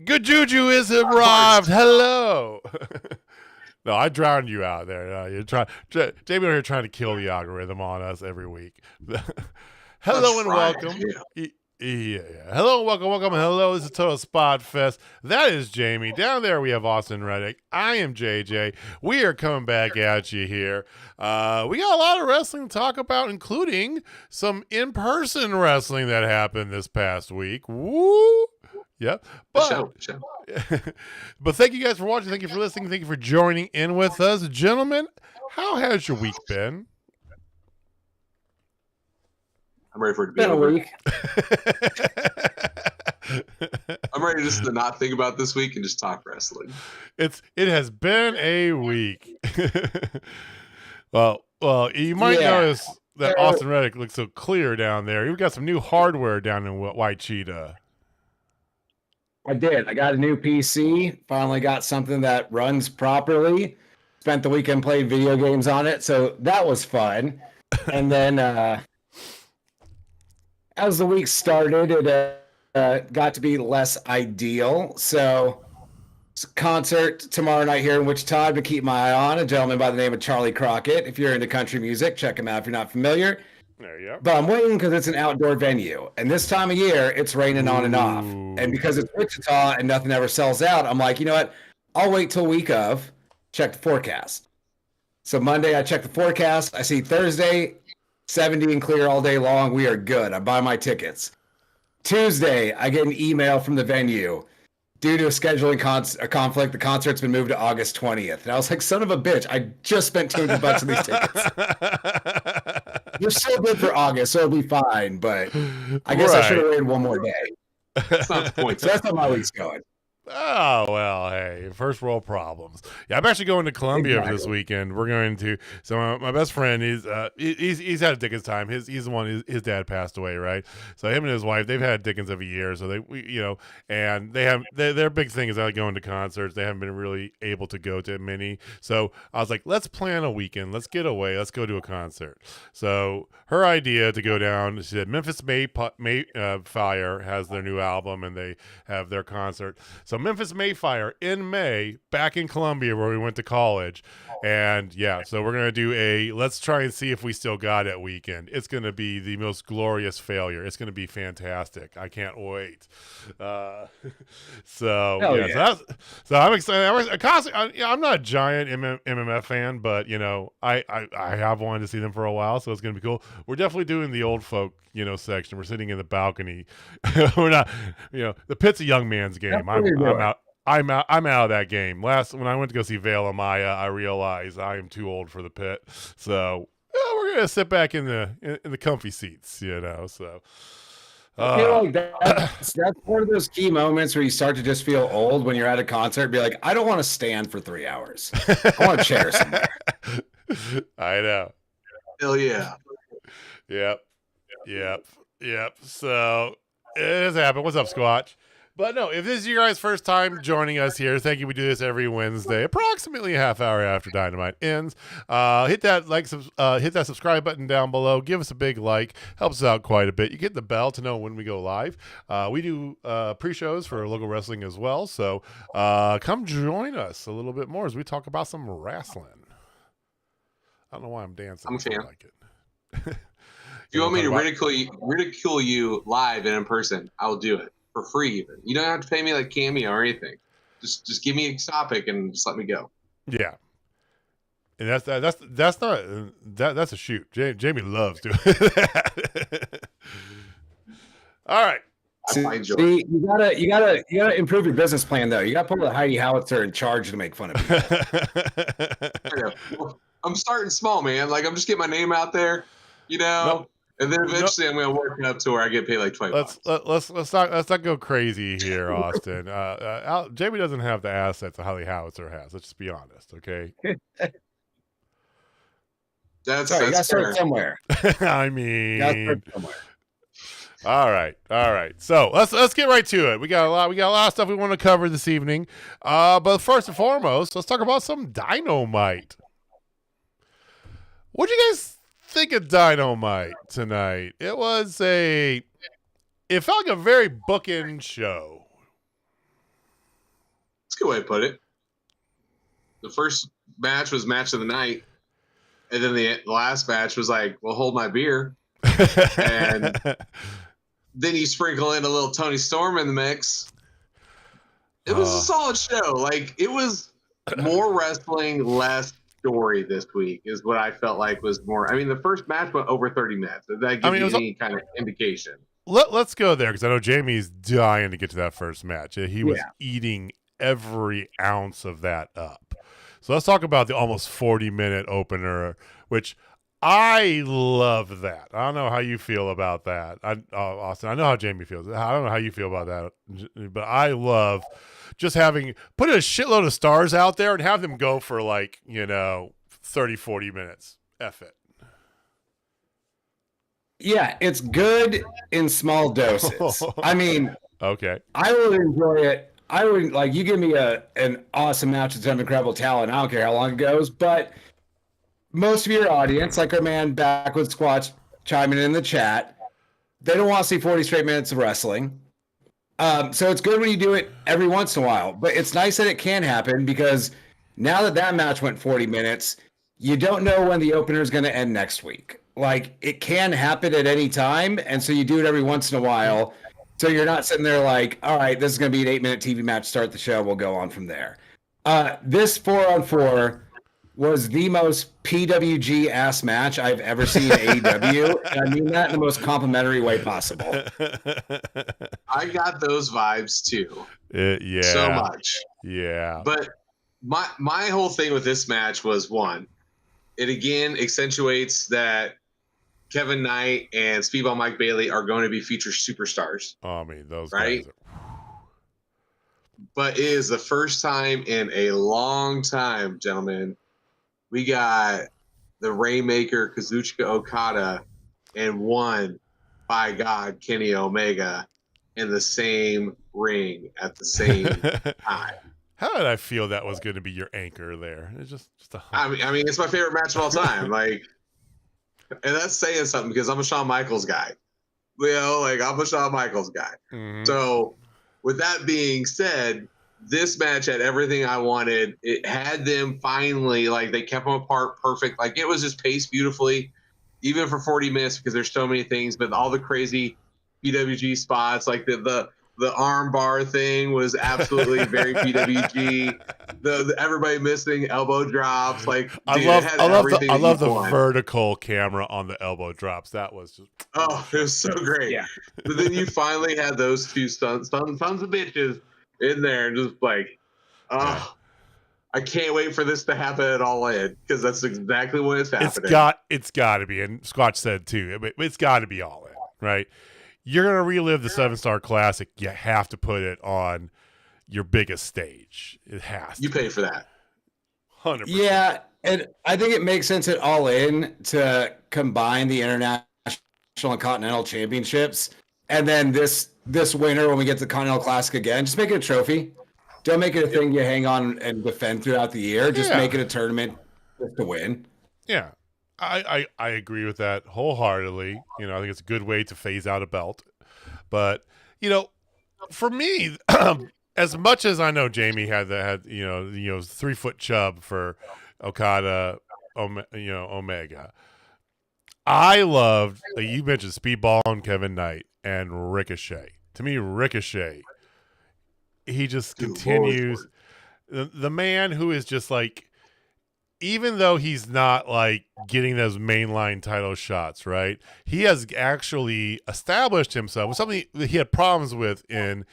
Good juju is arrived. Hello. No, I drowned you out there. No, you're trying, Jamie over here trying to kill the algorithm on us every week. Hello and welcome. Yeah. Hello and welcome. Hello, this is Total Spotfest. That is Jamie. Down there we have Austin Reddick. I am JJ. We are coming back at you here. We got a lot of wrestling to talk about, including some in-person wrestling that happened this past week. Woo! Yep. But thank you guys for watching. Thank you for listening. Thank you for joining in with us. Gentlemen, how has your week been? I'm ready for it to be over. I'm ready just to not think about this week and just talk wrestling. It has been a week. well, you might notice that Austin Reddick looks so clear down there. You've got some new hardware down in White Cheetah. I did. I got a new PC. Finally got something that runs properly. Spent the weekend playing video games on it, so that was fun. And then as the week started, it got to be less ideal. So it's a concert tomorrow night here in Wichita to keep my eye on. A gentleman by the name of Charlie Crockett. If you're into country music, check him out if you're not familiar. There you go. But I'm waiting because it's an outdoor venue. And this time of year, it's raining on and off. And because it's Wichita and nothing ever sells out, I'm like, you know what? I'll wait till week of, check the forecast. So Monday, I check the forecast. I see Thursday, 70 and clear all day long. We are good. I buy my tickets. Tuesday, I get an email from the venue. Due to a scheduling conflict, the concert's been moved to August 20th. And I was like, son of a bitch, I just spent $200 on these tickets. You're so good for August, so it'll be fine. But I guess I should have waited one more day. That's not the point. So that's how my week's going. Oh, well, hey, first world problems. Yeah, I'm actually going to Columbia this weekend. We're going to, so my best friend, he's had a Dickens time. He's the one, his dad passed away, right? So him and his wife, they've had Dickens every year. So and they have, their big thing is going to concerts. They haven't been really able to go to many. So I was like, let's plan a weekend. Let's get away. Let's go to a concert. So her idea to go down, she said Memphis Mayfire has their new album and they have their concert. So Memphis Mayfire in May, back in Columbia where we went to college. And yeah, so we're going to do let's try and see if we still got it weekend. It's going to be the most glorious failure. It's going to be fantastic. I can't wait. So I'm excited. I'm not a giant MMF fan, but I have wanted to see them for a while, so it's going to be cool. We're definitely doing the old folk section. We're sitting in the balcony. We're not, the pit's a young man's game. I'm out of that game. When I went to go see Veil Amaya, I realized I am too old for the pit. So we're gonna sit back in the comfy seats, So I feel like that's one of those key moments where you start to just feel old when you're at a concert. Be like, I don't want to stand for 3 hours. I want a chair somewhere. I know. Hell yeah. Yep. So it has happened. What's up, Squatch? But no, if this is your guys' first time joining us here, thank you. We do this every Wednesday, approximately a half hour after Dynamite ends. Hit that subscribe button down below. Give us a big like. Helps us out quite a bit. You get the bell to know when we go live. We do pre-shows for local wrestling as well. So come join us a little bit more as we talk about some wrestling. I don't know why I'm dancing. I'm a fan. I like it. If you want me to ridicule you live and in person, I will do it for free. Even you don't have to pay me like Cameo or anything. Just give me a topic and just let me go. Yeah, and that's a shoot. Jamie loves doing that. All right. See, you gotta improve your business plan though. You gotta put the Heidi Howitzer in charge to make fun of people. I'm starting small, man. Like I'm just getting my name out there, Nope. And then eventually I'm going to work up to where I get paid like $20. Let's not go crazy here, Austin. Jamie doesn't have the assets that Heidi Howitzer has. Let's just be honest, okay? That's you gotta start somewhere. I mean, All right. So let's get right to it. We got a lot of stuff we want to cover this evening. But first and foremost, let's talk about some Dynamite. What'd you guys think of Dynamite tonight? It felt like a very bookend show. That's a good way to put it. The first match was match of the night, and then the last match was like, well, hold my beer. And then you sprinkle in a little Toni Storm in the mix. It was a solid show. Like, it was more wrestling, less story this week is what I felt like was more. I mean, the first match went over 30 minutes. Did that give you any kind of indication? Let's go there because I know Jamie's dying to get to that first match. He was eating every ounce of that up. So let's talk about the almost 40-minute opener, which I love that. I don't know how you feel about that. Austin, I know how Jamie feels. I don't know how you feel about that, but I love just put a shitload of stars out there and have them go for 30, 40 minutes. F it. Yeah, it's good in small doses. I mean, okay. I would enjoy it. I would you give me an awesome match with some incredible talent. I don't care how long it goes, but most of your audience, like our man Backwoods Squatch chiming in the chat, they don't want to see 40 straight minutes of wrestling. So it's good when you do it every once in a while, but it's nice that it can happen because now that match went 40 minutes, you don't know when the opener is going to end next week. like it can happen at any time, and so you do it every once in a while. So you're not sitting there like, all right, this is going to be an 8-minute TV match. Start the show. We'll go on from there. This 4-on-4 was the most PWG ass match I've ever seen in AEW. And I mean that in the most complimentary way possible. I got those vibes too. Yeah. So much. Yeah. But my whole thing with this match was, one, it again accentuates that Kevin Knight and Speedball Mike Bailey are going to be future superstars. Oh, I mean, those right? guys are... But it is the first time in a long time, gentlemen, we got the Rainmaker Kazuchika Okada and one, by God, Kenny Omega in the same ring at the same time. How did I feel that was going to be your anchor there? It's just a I mean, it's my favorite match of all time. Like, and that's saying something because I'm a Shawn Michaels guy. You know, like I'm a Shawn Michaels guy. Mm-hmm. So, with that being said, this match had everything I wanted. It had them finally, like, they kept them apart perfect. Like, it was just paced beautifully, even for 40 minutes because there's so many things. But all the crazy PWG spots, like the arm bar thing, was absolutely very PWG. The everybody missing elbow drops, like I dude, love the vertical camera on the elbow drops. That was just it was so great. Yeah. But then you finally had those two sons of bitches in there, and just like, I can't wait for this to happen at All In because that's exactly what it's happening. It's got to be, and Squatch said too. It's got to be All In, right? You're gonna relive the 7-Star Classic. You have to put it on your biggest stage. It has to. You pay for that. 100%. Yeah, and I think it makes sense at All In to combine the international and continental championships, and then this winter when we get to the Continental Classic again, just make it a trophy. Don't make it a thing you hang on and defend throughout the year. Just make it a tournament to win. Yeah, I agree with that wholeheartedly. You know, I think it's a good way to phase out a belt. But you know, for me, as much as I know Jamie had 3-foot chub for Okada, Omega, I loved, like you mentioned, Speedball and Kevin Knight and Ricochet. To me, Ricochet, he just continues. The man who is just like, even though he's not like getting those mainline title shots, right? He has actually established himself with something that he had problems with in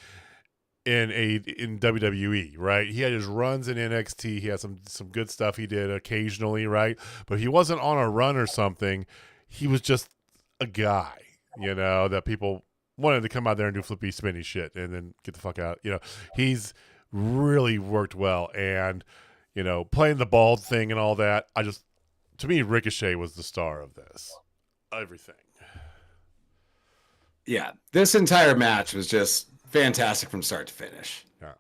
WWE, right? He had his runs in NXT. He had some good stuff he did occasionally, right? But he wasn't on a run or something. He was just a guy, that people wanted to come out there and do flippy spinny shit and then get the fuck out. He's really worked well, and playing the bald thing and all that. To me, Ricochet was the star of this. Everything. Yeah, this entire match was just fantastic from start to finish. Yeah,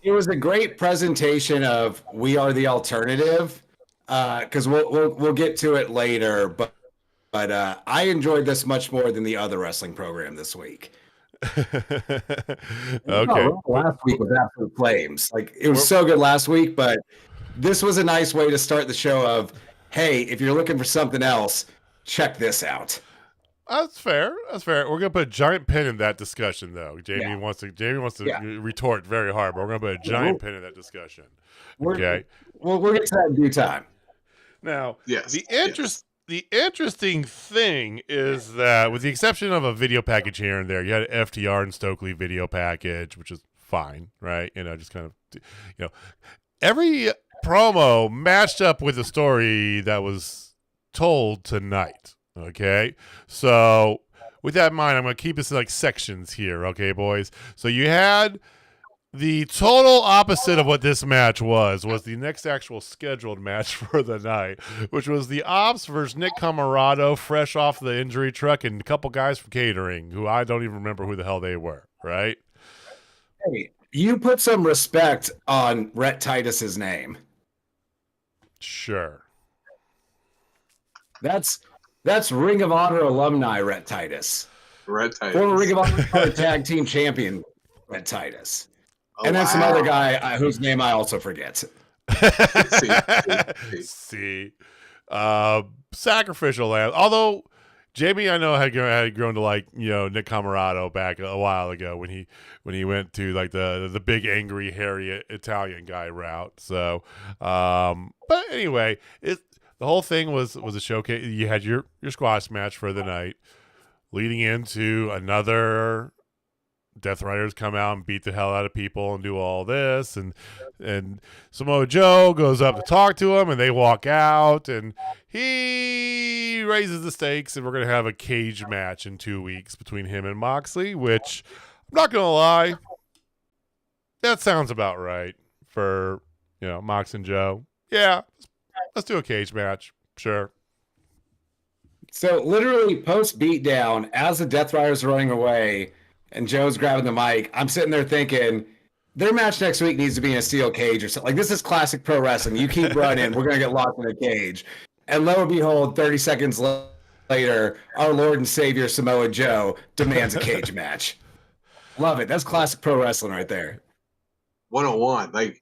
it was a great presentation of We Are the Alternative, because we'll get to it later, but I enjoyed this much more than the other wrestling program this week. Okay. Last week was absolute flames. Like, it was so good last week, but this was a nice way to start the show of, hey, if you're looking for something else, check this out. That's fair. We're gonna put a giant pin in that discussion, though. Jamie wants to retort very hard, but we're gonna put a giant pin in that discussion. Okay. We'll get to that in due time. Now, the interesting thing is that, with the exception of a video package here and there, you had an FTR and Stokely video package, which is fine, right? Just kind of, every promo matched up with the story that was told tonight. Okay, so with that in mind, I'm going to keep this in like sections here. Okay, boys. So you had the total opposite of what this match was the next actual scheduled match for the night, which was the Ops versus Nick Camarado, fresh off the injury truck, and a couple guys from catering who I don't even remember who the hell they were, right? Hey, you put some respect on Rhett Titus's name. Sure. That's Ring of Honor alumni Rhett Titus. Former Ring of Honor tag team champion Rhett Titus. And then some other guy whose name I also forget. See. sacrificial lamb. Although Jamie, I know had grown to like Nick Camarado back a while ago when he went to like the big angry hairy Italian guy route. So, but anyway, the whole thing was a showcase. You had your squash match for the night, leading into another. Death Riders come out and beat the hell out of people and do all this, and Samoa Joe goes up to talk to him, and they walk out, and he raises the stakes, and we're gonna have a cage match in 2 weeks between him and Moxley, which I'm not gonna lie, that sounds about right for Mox and Joe. Yeah, let's do a cage match, sure. So literally post beatdown, as the Death Riders are running away and Joe's grabbing the mic, I'm sitting there thinking their match next week needs to be in a steel cage or something. Like, this is classic pro wrestling. You keep running, we're going to get locked in a cage. And lo and behold, 30 seconds later, our Lord and Savior Samoa Joe demands a cage match. Love it. That's classic pro wrestling right there. 101. Like,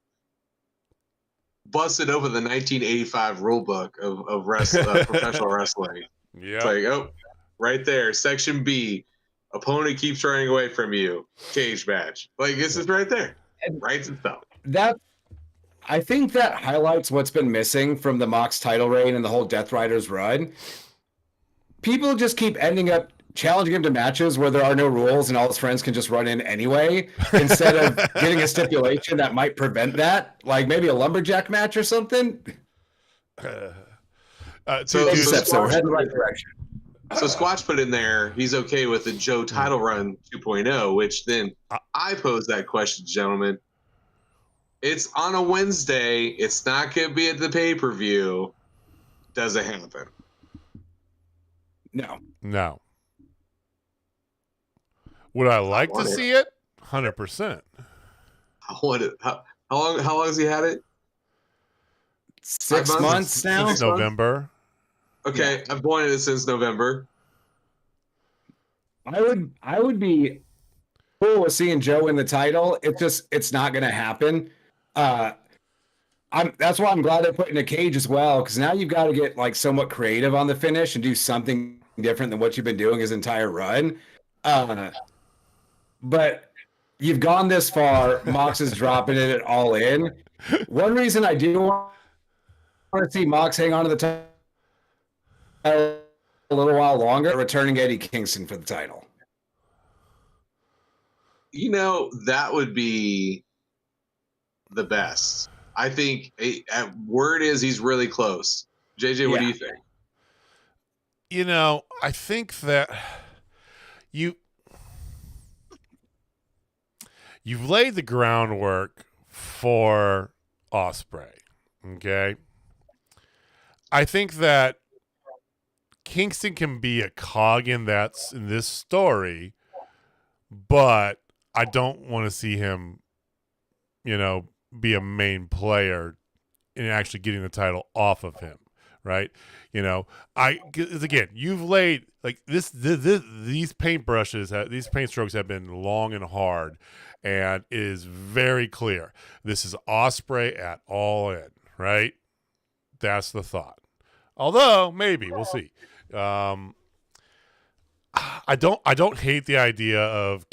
busted over the 1985 rule book of professional wrestling. Yeah. It's like, oh, right there, section B. Opponent keeps running away from you. Cage match. Like, this is right there. Writes itself. I think that highlights what's been missing from the Mox title reign and the whole Death Riders run. People just keep ending up challenging him to matches where there are no rules and all his friends can just run in anyway, instead of getting a stipulation that might prevent that, like maybe a lumberjack match or something. So we're heading the right direction. So Squatch put in there, he's okay with the Joe title run 2.0, which then I pose that question, gentlemen. It's on a Wednesday. It's not going to be at the pay-per-view. Does it happen? No. Would I like to see it? 100%. How long has he had it? 6 months now? Since November. Okay, yeah. I've wanted it since November. I would be cool with seeing Joe in the title. It's not going to happen. That's why I'm glad they're putting a cage as well, because now you've got to get like somewhat creative on the finish and do something different than what you've been doing his entire run. But you've gone this far. Mox is dropping it at All In. One reason I do want to see Mox hang on to the title a little while longer, returning Eddie Kingston for the title. That would be the best. I think word is he's really close. JJ, what do you think? I think that you've laid the groundwork for Ospreay. Okay. I think that Kingston can be a cog in this story, but I don't want to see him, be a main player in actually getting the title off of him, right? Again, you've laid like this these paintbrushes, these paint strokes have been long and hard, and it is very clear. This is Ospreay at All In, right? That's the thought. Although maybe we'll see. I don't hate the idea of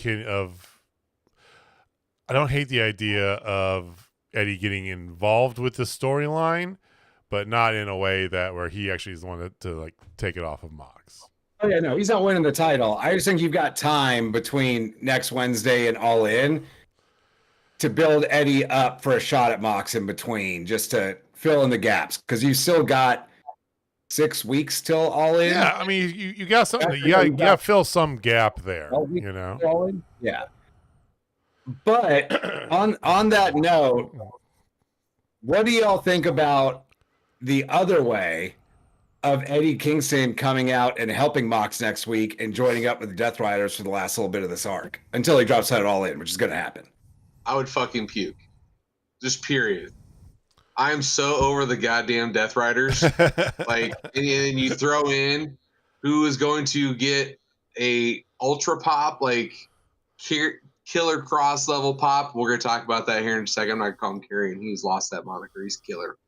Eddie getting involved with the storyline, but not in a way where he actually is the one to like take it off of Mox. Oh yeah, no, he's not winning the title. I just think you've got time between next Wednesday and All In to build Eddie up for a shot at Mox in between, just to fill in the gaps, because you've still got 6 weeks till All In. Yeah, I mean, you got something. You got to fill some gap there. All In? Yeah. But on that note, what do y'all think about the other way of Eddie Kingston coming out and helping Mox next week and joining up with the Death Riders for the last little bit of this arc until he drops out All In, which is going to happen? I would fucking puke. Just period. I am so over the goddamn Death Riders. Like, and you throw in who is going to get a ultra pop, like Killer Cross level pop. We're going to talk about that here in a second. I'm not going to call him Carrie, and he's lost that moniker. He's Killer.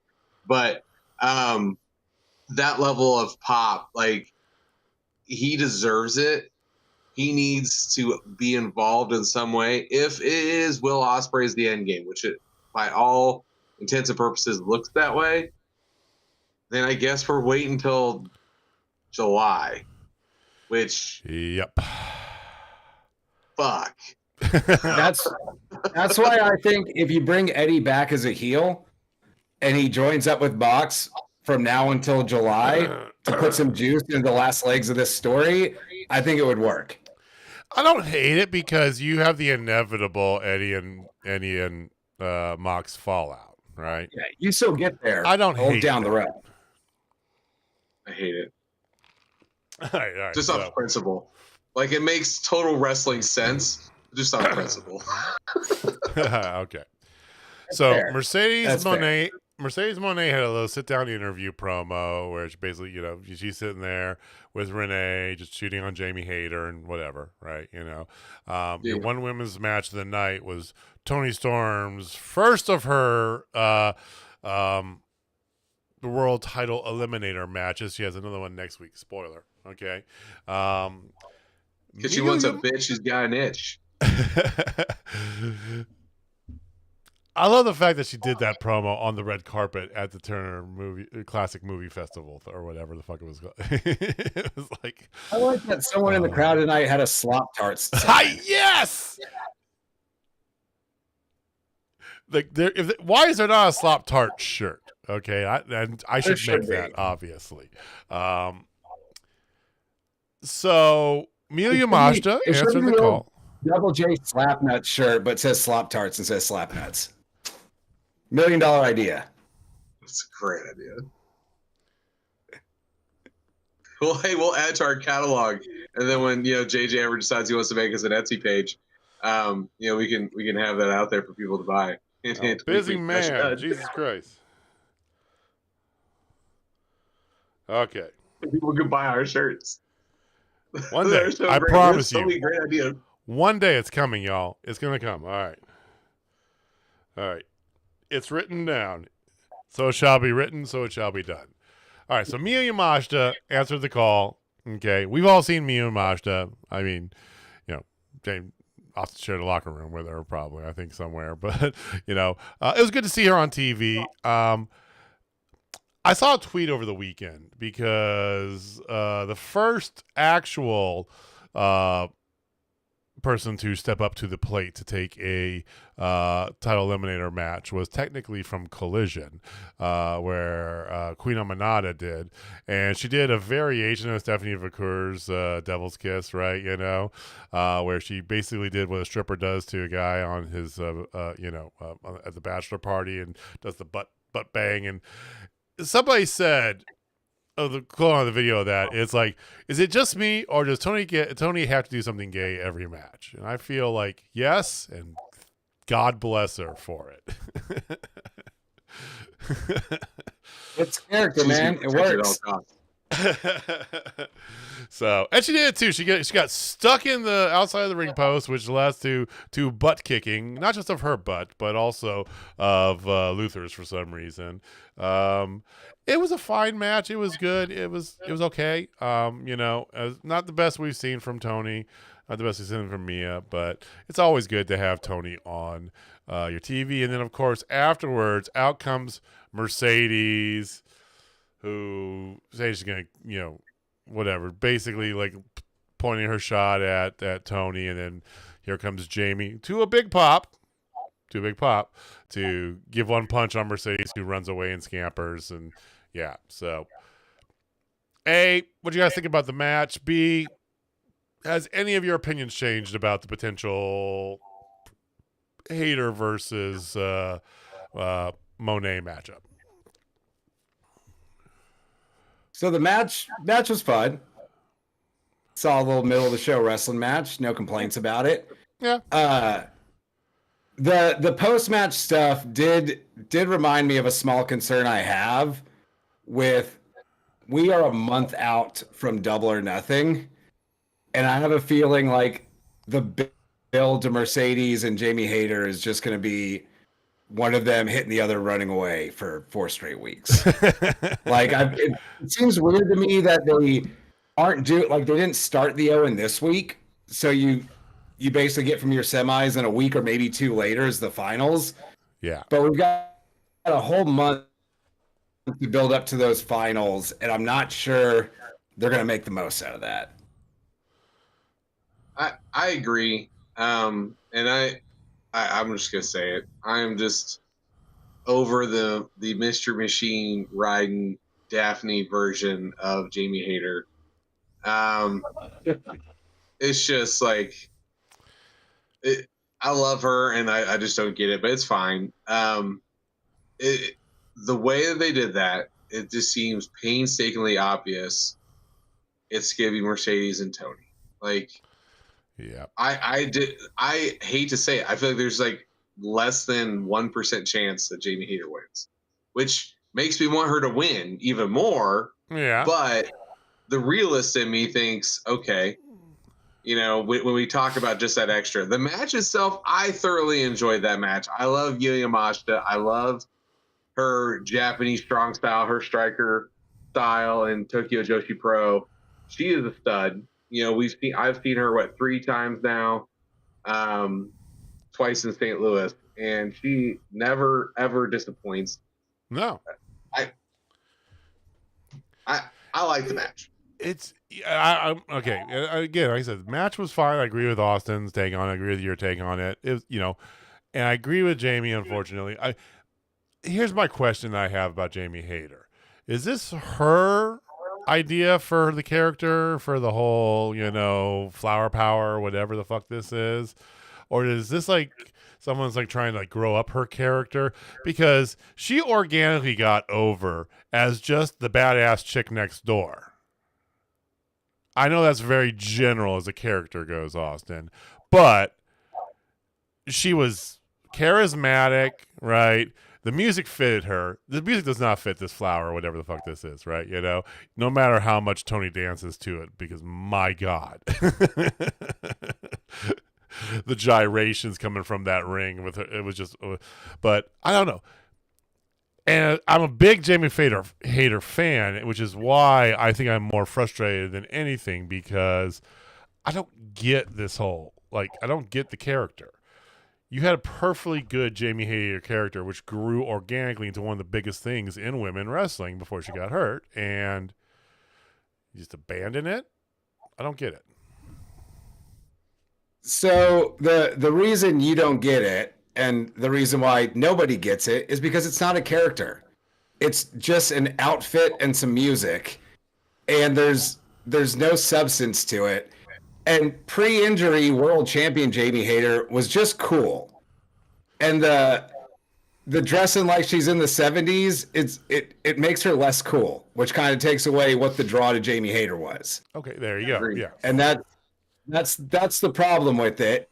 But that level of pop. Like, he deserves it. He needs to be involved in some way. If it is Will Ospreay's the end game, which it, by all intents and purposes, looks that way, then I guess we're waiting until July. Which, yep. Fuck. That's why I think if you bring Eddie back as a heel and he joins up with Mox from now until July to put some juice into the last legs of this story, I think it would work. I don't hate it because you have the inevitable Eddie and Mox fallout, right? Yeah, you still get there. I don't hate down that. the road. I hate it. All right, just off principle. Like, it makes total wrestling sense, just off principle. Okay. So fair. Mercedes Moné had a little sit-down interview promo where she basically, she's sitting there with Renee just shooting on Jamie Hayter and whatever, right? The one women's match of the night was Toni Storm's first of her the world title eliminator matches. She has another one next week. Spoiler. Okay. Because she wants a bitch who's got an itch. I love the fact that she did that promo on the red carpet at the Turner Classic Movie Festival or whatever the fuck it was called. It was like, I like that someone in the crowd tonight had a slop tarts. Yes. Like, why is there not a slop tart shirt? Okay, I should make that, obviously. So Miyu Yamashita answered the call. Double J Slapnuts shirt, but says slop tarts and says Slapnuts. $1 million idea. That's a great idea. Well, hey, we'll add to our catalog, and then when JJ ever decides he wants to make us an Etsy page, we can have that out there for people to buy. Busy man, Jesus Christ. Okay. People can buy our shirts. One day, I promise you. Great ideas. One day it's coming, y'all. It's going to come. All right. It's written down. So it shall be written, so it shall be done. All right, so Miyu Yamashita answered the call. Okay, we've all seen Miyu Yamashita. I mean, James, I'll have to share the locker room with her probably, I think, somewhere. But, it was good to see her on TV. I saw a tweet over the weekend because the first actual person to step up to the plate to take a title eliminator match was technically from Collision, where Queen Amanada did, and she did a variation of Stephanie Vacour's Devil's Kiss, right? Where she basically did what a stripper does to a guy on his at the bachelor party and does the butt bang. And somebody said, the quote on the video of that, it's like, is it just me or does Toni have to do something gay every match? And I feel like yes, and God bless her for it. It's character, man. It works. So, and she did it too. She got stuck in the outside of the ring post, which leads to butt kicking, not just of her butt, but also of Luther's for some reason. It was a fine match. It was good. It was okay. Not the best we've seen from Toni, not the best we've seen from Mia, but it's always good to have Toni on your TV. And then, of course, afterwards, out comes Mercedes, who says she's gonna, whatever, basically like pointing her shot at Toni, and then here comes Jamie to a big pop to give one punch on Mercedes, who runs away and scampers. And yeah, so A, what do you guys think about the match? B, has any of your opinions changed about the potential Hayter versus Monet matchup? So the match was fun. Saw a little middle of the show wrestling match. No complaints about it. Yeah. The post match stuff did remind me of a small concern I have with. We are a month out from Double or Nothing, and I have a feeling like the build to Mercedes and Jamie Hayter is just going to be one of them hitting the other running away for 4 straight weeks. Like, it seems weird to me that they they didn't start the Owen this week. So you basically get from your semis in a week or maybe 2 later is the finals. Yeah. But we've got a whole month to build up to those finals, and I'm not sure they're going to make the most out of that. I agree. And I'm just going to say it. I am just over the Mr. Machine riding Daphne version of Jamie Hayter. It's just like, I love her, and I just don't get it, but it's fine. The way that they did that, it just seems painstakingly obvious. It's giving Mercedes and Toni. Like, yeah, I hate to say it. I feel like there's like less than 1% chance that Jamie Hayter wins, which makes me want her to win even more. Yeah, but the realist in me thinks, okay, you know, when we talk about just that extra, the match itself, I thoroughly enjoyed that match. I love Yuya Yamashita. I love her Japanese strong style, her striker style in Tokyo Joshi Pro. She is a stud. You know, I've seen her 3 times now, twice in St. Louis, and she never ever disappoints. No, I like the match. I'm okay. Again, like I said, the match was fine. I agree with Austin's take on it. I agree with your take on it. And I agree with Jamie. Unfortunately, here's my question that I have about Jamie Hayter: is this her idea for the character, for the whole, flower power, whatever the fuck this is, or is this like someone's like trying to like grow up her character? Because she organically got over as just the badass chick next door. I know that's very general as a character goes, Austin, but she was charismatic, right? The music fitted her. The music does not fit this flower or whatever the fuck this is, right? No matter how much Toni dances to it, because my God, the gyrations coming from that ring with her, it was just, but I don't know. And I'm a big Jamie Hayter fan, which is why I think I'm more frustrated than anything, because I don't get this whole, I don't get the character. You had a perfectly good Jamie Hayter character, which grew organically into one of the biggest things in women wrestling before she got hurt, and you just abandon it? I don't get it. So the reason you don't get it, and the reason why nobody gets it, is because it's not a character. It's just an outfit and some music, and there's no substance to it. And pre-injury world champion Jamie Hayter was just cool. And the dressing like she's in the 70s, it makes her less cool, which kind of takes away what the draw to Jamie Hayter was. Okay, there you go. Yeah. And that's the problem with it.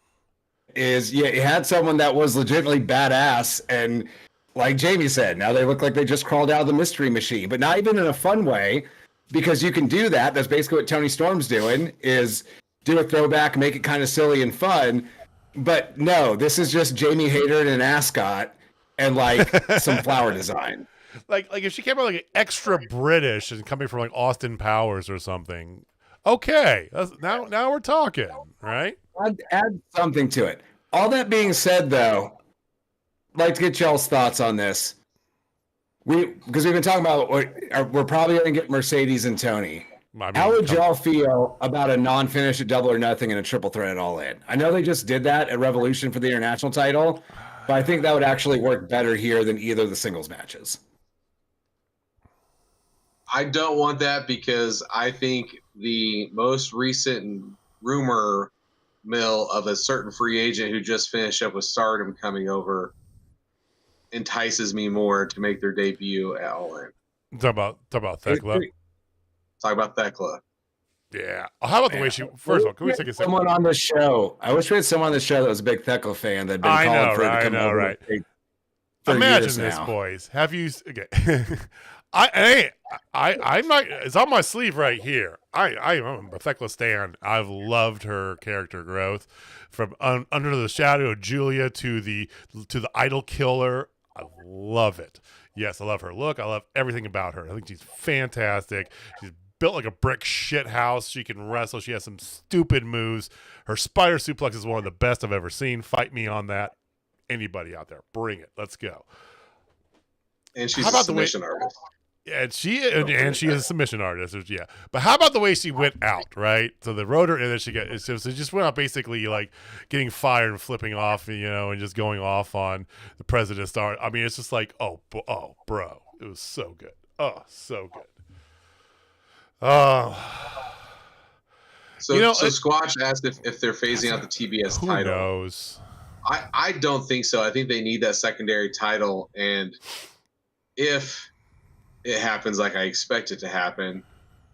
Is you had someone that was legitimately badass, and like Jamie said, now they look like they just crawled out of the mystery machine, but not even in a fun way, because you can do that. That's basically what Toni Storm's doing, is do a throwback, make it kind of silly and fun. But no, this is just Jamie Hayter in an ascot and some flower design. Like if she came out extra British and coming from Austin Powers or something, okay, now we're talking, right? Add something to it. All that being said, though, I'd like to get y'all's thoughts on this. Because we've been talking about we're probably going to get Mercedes and Toni. How would y'all feel about a non-finish at Double or Nothing and a triple threat at All In? I know they just did that at Revolution for the international title, but I think that would actually work better here than either of the singles matches. I don't want that, because I think the most recent rumor mill of a certain free agent who just finished up with Stardom coming over entices me more to make their debut at All In. Talk about Thekla. Talk about Thekla. Yeah. How about the way she? First of all, can we take a second? Someone on the show. I wish we had someone on the show that was a big Thekla fan that'd been calling for her to come over. Right. Imagine this, boys. Have you? Okay. I'm not. It's on my sleeve right here. I'm a Thecla stan. I've loved her character growth from under the shadow of Julia to the idol killer. I love it. Yes, I love her look. I love everything about her. I think she's fantastic. She's built like a brick shit house. She can wrestle. She has some stupid moves. Her spider suplex is one of the best I've ever seen. Fight me on that. Anybody out there, bring it. Let's go. And she's a submission artist. And she is a submission artist, yeah. But how about the way she went out, right? So the rotor, and then she just went out basically like getting fired and flipping off, and just going off on the president star. I mean, it's just like, oh, bro, it was so good. Oh, so good. So Squatch asked if they're phasing out the TBS title. Who knows? I don't think so. I think they need that secondary title, and if it happens like I expect it to happen,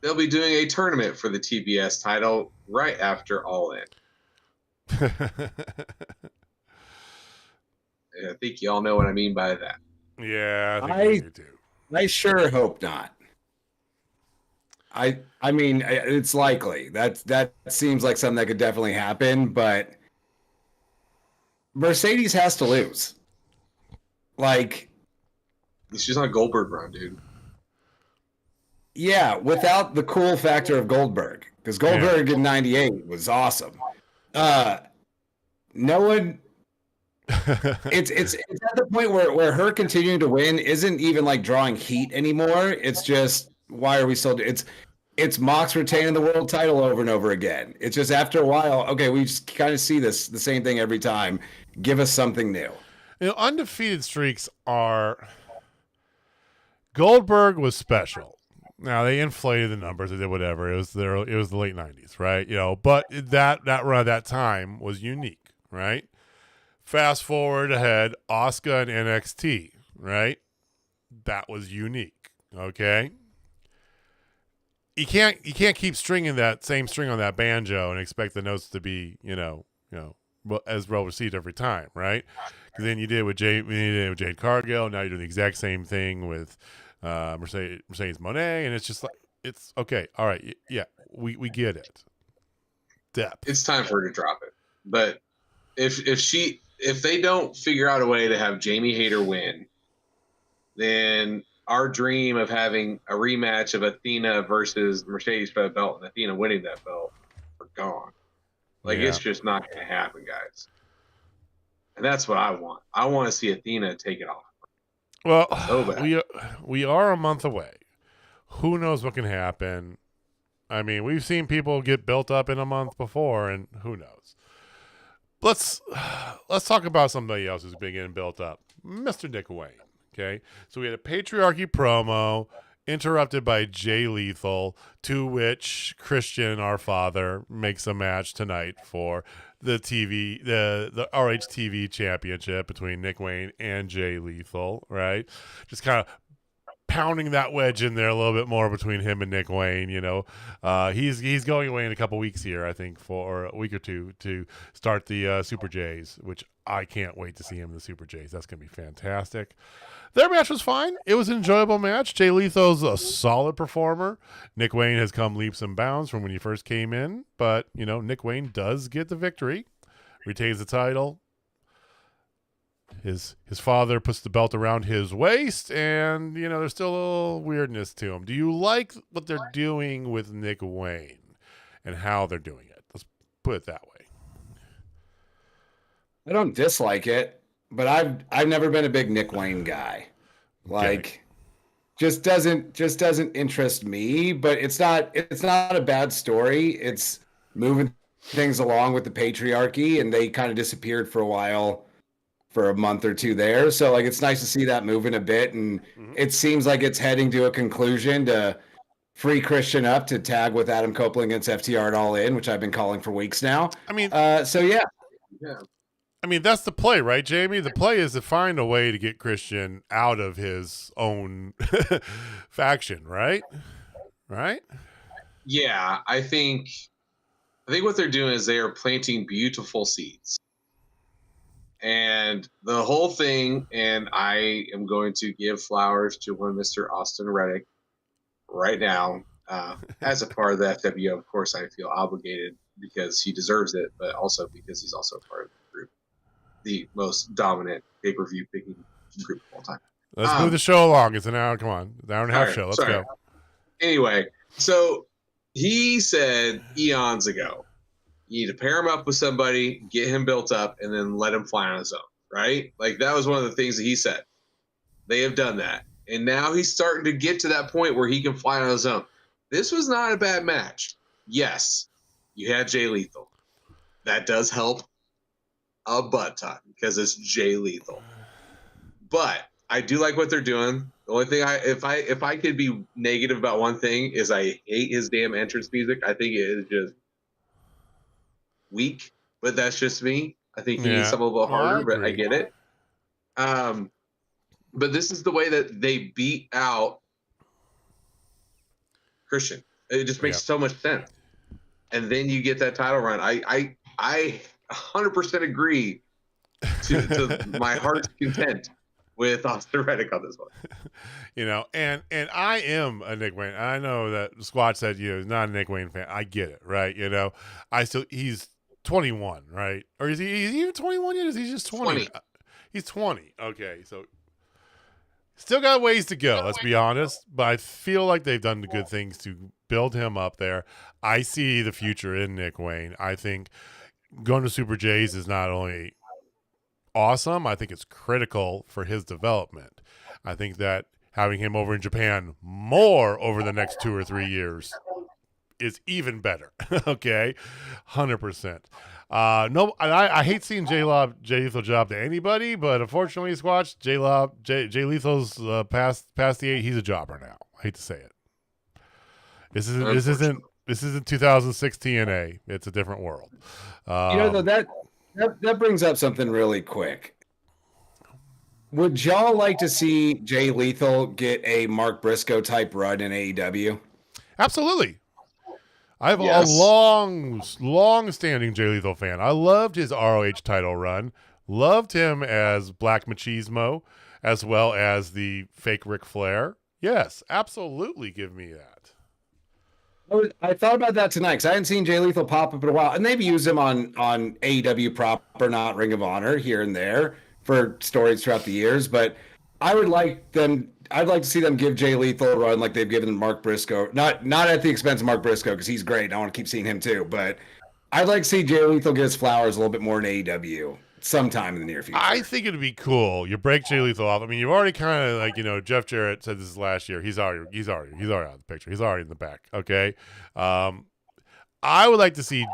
they'll be doing a tournament for the TBS title right after All In. I think you all know what I mean by that. Yeah, I think you do. I sure hope not. I mean, it's likely. That seems like something that could definitely happen, but Mercedes has to lose. Like, she's on a Goldberg run, dude. Yeah, without the cool factor of Goldberg, because Goldberg in '98 was awesome. No one. It's at the point where her continuing to win isn't even like drawing heat anymore. It's just, why are we still? It's Mox retaining the world title over and over again. It's just, after a while, okay, we just kind of see the same thing every time. Give us something new. Undefeated streaks are. Goldberg was special. Now they inflated the numbers. They did whatever. It was the late '90s, right? But that run at that time was unique, right? Fast forward ahead, Asuka and NXT, right? That was unique. Okay. You can't keep stringing that same string on that banjo and expect the notes to be as well received every time, right? Because then you did with Jade Cargill. Now you're doing the exact same thing with Mercedes Moné, and it's just like, it's okay. All right, yeah, we get it. Depth. It's time for her to drop it. But if they don't figure out a way to have Jamie Hayter win, then our dream of having a rematch of Athena versus Mercedes for the belt and Athena winning that belt are gone. It's just not going to happen, guys. And that's what I want. I want to see Athena take it off. Well, so we are a month away. Who knows what can happen? I mean, we've seen people get built up in a month before, and who knows? Let's talk about somebody else who's been getting built up, Mr. Nick Wayne. Okay, so we had a patriarchy promo interrupted by Jay Lethal, to which Christian, our father, makes a match tonight for the RH TV championship between Nick Wayne and Jay Lethal, right? Just kind of pounding that wedge in there a little bit more between him and Nick Wayne. He's going away in a couple weeks here, I think, for a week or two to start the Super Jays, which I can't wait to see him in the Super Jays. That's going to be fantastic. Their match was fine. It was an enjoyable match. Jay Lethal's a solid performer. Nick Wayne has come leaps and bounds from when he first came in, but Nick Wayne does get the victory, retains the title. His father puts the belt around his waist, and there's still a little weirdness to him. Do you like what they're doing with Nick Wayne and how they're doing it? Let's put it that way. I don't dislike it, but I've never been a big Nick Wayne guy. Just doesn't interest me. But it's not a bad story. It's moving things along with the patriarchy, and they kind of disappeared for a while, for a month or two there. So it's nice to see that moving a bit, and it seems like it's heading to a conclusion to free Christian up to tag with Adam Copeland against FTR at All In, which I've been calling for weeks now. I mean, yeah. I mean, that's the play, right, Jamie? The play is to find a way to get Christian out of his own faction, right? Right? Yeah, I think what they're doing is they are planting beautiful seeds. And the whole thing, and I am going to give flowers to one Mr. Austin Reddick right now. As a part of the FWO, of course, I feel obligated because he deserves it, but also because he's also a part of the group, the most dominant pay-per-view picking group of all time. Let's move the show along. It's an hour. Come on, an hour and a half show. Let's go. Anyway, so he said eons ago, you need to pair him up with somebody, get him built up, and then let him fly on his own, right? Like, that was one of the things that he said. They have done that. And now he's starting to get to that point where he can fly on his own. This was not a bad match. Yes, you had Jay Lethal. That does help a butt ton because it's Jay Lethal. But I do like what they're doing. The only thing if I could be negative about one thing is I hate his damn entrance music. I think it is just weak, but that's just me. I think he needs something a little harder, but I get it. But this is the way that they beat out Christian. It just makes so much sense. And then you get that title run. I 100% agree to my heart's content with Austin Reddick on this one. You know, and I am a Nick Wayne. I know that Squad said he's not a Nick Wayne fan. I get it, right? You know, he's 21, right? Or is he even 21 yet? Is he just 20? He's 20. Okay, so still got ways to go, let's be honest. But I feel like they've done the good things to build him up there. I see the future in Nick Wayne. I think going to Super J's is not only awesome, I think it's critical for his development. I think that having him over in Japan more over the next 2 or 3 years is even better. Okay, 100%. No, I hate seeing Jay Lethal job to anybody, but unfortunately, Squatch, Jay Lethal's past the 8. He's a jobber now. I hate to say it. This isn't 2006 TNA. It's a different world. That brings up something really quick. Would y'all like to see Jay Lethal get a Mark Briscoe type run in AEW? Absolutely. I have a long-standing Jay Lethal fan. I loved his ROH title run. Loved him as Black Machismo, as well as the fake Ric Flair. Yes, absolutely. Give me that. I thought about that tonight because I hadn't seen Jay Lethal pop up in a while, and they've used him on AEW proper, not Ring of Honor, here and there for stories throughout the years. But I'd like to see them give Jay Lethal a run like they've given Mark Briscoe. Not at the expense of Mark Briscoe because he's great. And I want to keep seeing him too. But I'd like to see Jay Lethal get his flowers a little bit more in AEW sometime in the near future. I think it'd be cool. You break Jay Lethal off. I mean, you've already kind of Jeff Jarrett said this last year. He's already out of the picture. He's already in the back. Okay. I would like to see,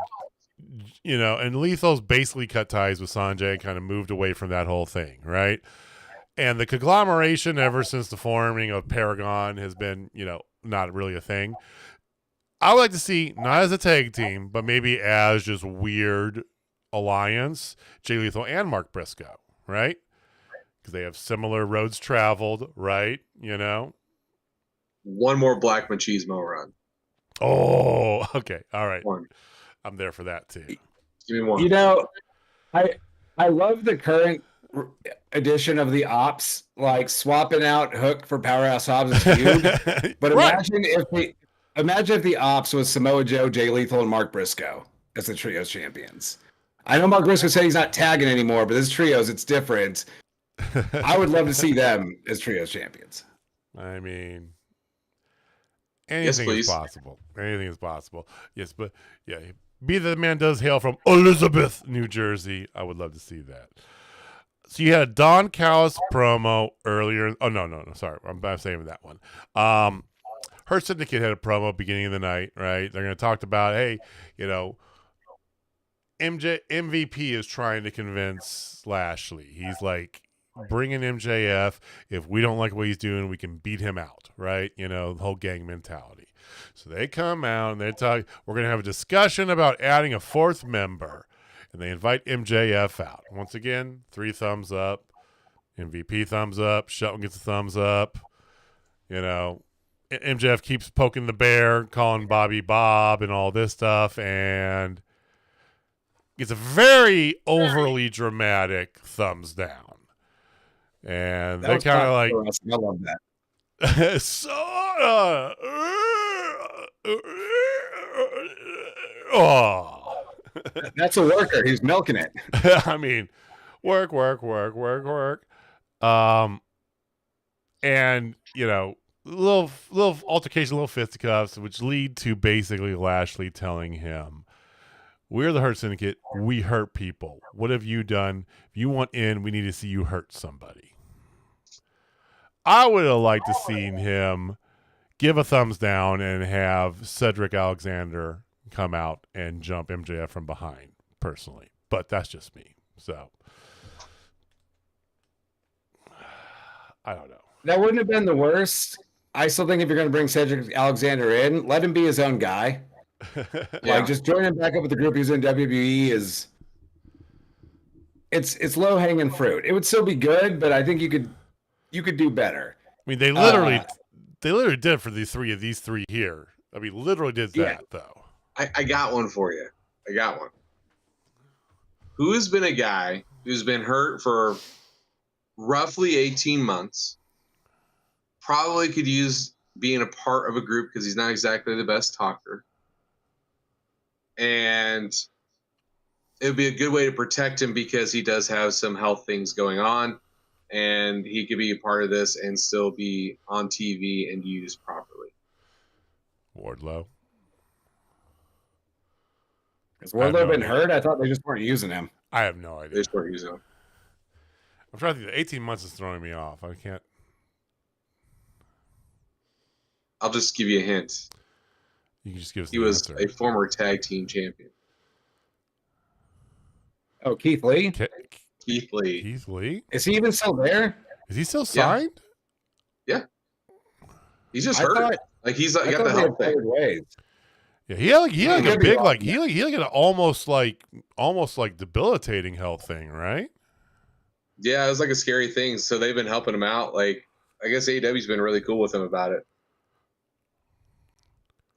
and Lethal's basically cut ties with Sanjay and kind of moved away from that whole thing, right? And the conglomeration ever since the forming of Paragon has been, not really a thing. I would like to see, not as a tag team, but maybe as just weird alliance, Jay Lethal and Mark Briscoe, right? Because they have similar roads traveled, right? One more Black Machismo run. Oh, okay. All right. One. I'm there for that too. Give me one. I love the current edition of the Ops, like swapping out Hook for Powerhouse Hobbs and feud. But imagine if the Ops was Samoa Joe, Jay Lethal, and Mark Briscoe as the trios champions. I know Mark Briscoe said he's not tagging anymore, but this trios, it's different. I would love to see them as trios champions. I mean, anything is possible. Anything is possible. Yes, but yeah, Be That Man does hail from Elizabeth, New Jersey. I would love to see that. So you had a Don Callis promo earlier. Oh, no. Sorry. I'm saving that one. Her Syndicate had a promo beginning of the night, right? They're going to talk about, hey, MVP is trying to convince Lashley. He's like, bring in MJF. If we don't like what he's doing, we can beat him out, right? The whole gang mentality. So they come out and they talk. We're going to have a discussion about adding a 4th member. And they invite MJF out. Once again, 3 thumbs up. MVP thumbs up. Shelton gets a thumbs up. MJF keeps poking the bear, calling Bobby Bob and all this stuff. And gets a very overly dramatic thumbs down. And they kind of like, I love that. so, oh. That's a worker. He's milking it. I mean, work. And, you know, little altercation, little fisticuffs, which lead to basically Lashley telling him, "We're the Hurt Syndicate. We hurt people. What have you done? If you want in, we need to see you hurt somebody." I would have liked to seen him give a thumbs down and have Cedric Alexander come out and jump MJF from behind, personally. But that's just me. So, I don't know. That wouldn't have been the worst. I still think if you're going to bring Cedric Alexander in, let him be his own guy. Like, just join him back up with the group he's in WWE is it's low hanging fruit. It would still be good, but I think you could do better. I mean, they literally did for these three here. I mean, literally did that though. I got one for you. I got one. Who has been a guy who's been hurt for roughly 18 months? Probably could use being a part of a group because he's not exactly the best talker. And it would be a good way to protect him because he does have some health things going on. And he could be a part of this and still be on TV and used properly. Wardlow. Has Wardlow been hurt? I thought they just weren't using him. I have no idea. They just weren't using him. I'm trying to think. 18 months is throwing me off. I can't. I'll just give you a hint. You can just give us He the was answer. a former tag team champion. Oh, Keith Lee? Keith Lee. Keith Lee? Is he even still there? Is he still signed? Yeah. He's just hurt. He's got the health thing. Ways. Yeah, he had like a big he had an almost like debilitating health thing, right? Yeah, it was like a scary thing. So they've been helping him out. Like, I guess AEW's been really cool with him about it.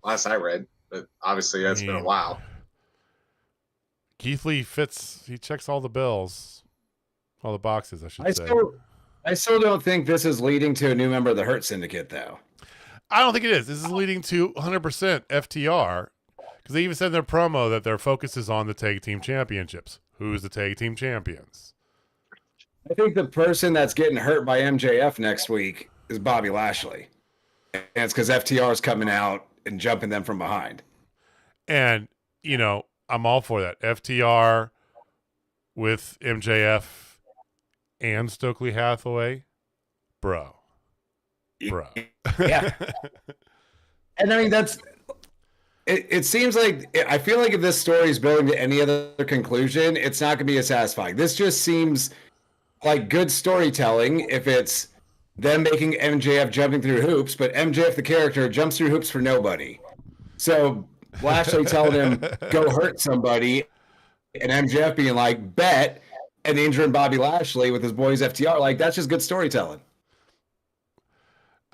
Last I read, but obviously that's been a while. Keith Lee he checks all the bills, all the boxes, I should say. I still don't think this is leading to a new member of the Hurt Syndicate, though. I don't think it is. This is leading to 100% FTR because they even said in their promo that their focus is on the tag team championships. Who's the tag team champions? I think the person that's getting hurt by MJF next week is Bobby Lashley. And it's because FTR is coming out and jumping them from behind. And, you know, I'm all for that. FTR with MJF and Stokely Hathaway, bro. Yeah. And I mean, it seems like, I feel like if this story is building to any other conclusion, it's not going to be as satisfying. This just seems like good storytelling if it's them making MJF jumping through hoops, but MJF, the character, jumps through hoops for nobody. So Lashley telling him, go hurt somebody, and MJF being like, bet, and injuring Bobby Lashley with his boys FTR. Like, that's just good storytelling.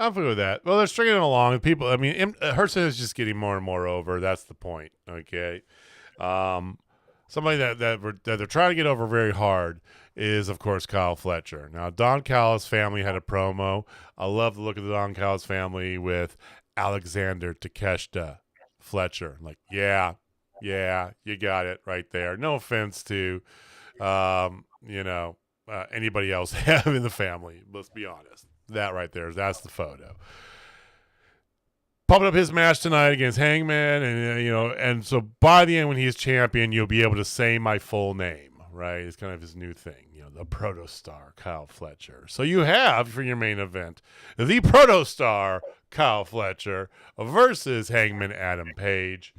I'm fine with that. Well, they're stringing it along. People, I mean, Hudson is just getting more and more over. That's the point. Okay. Somebody that they're trying to get over very hard is, of course, Kyle Fletcher. Now, Don Callis' family had a promo. I love the look of the Don Callis family with Alexander Takeshita Fletcher. Like, yeah, you got it right there. No offense to, anybody else have in the family. Let's be honest. That right there, that's the photo. Pumping up his match tonight against Hangman, and and so by the end when he's champion, you'll be able to say my full name, right? It's kind of his new thing, the Protostar Kyle Fletcher. So you have for your main event the Protostar Kyle Fletcher versus Hangman Adam Page.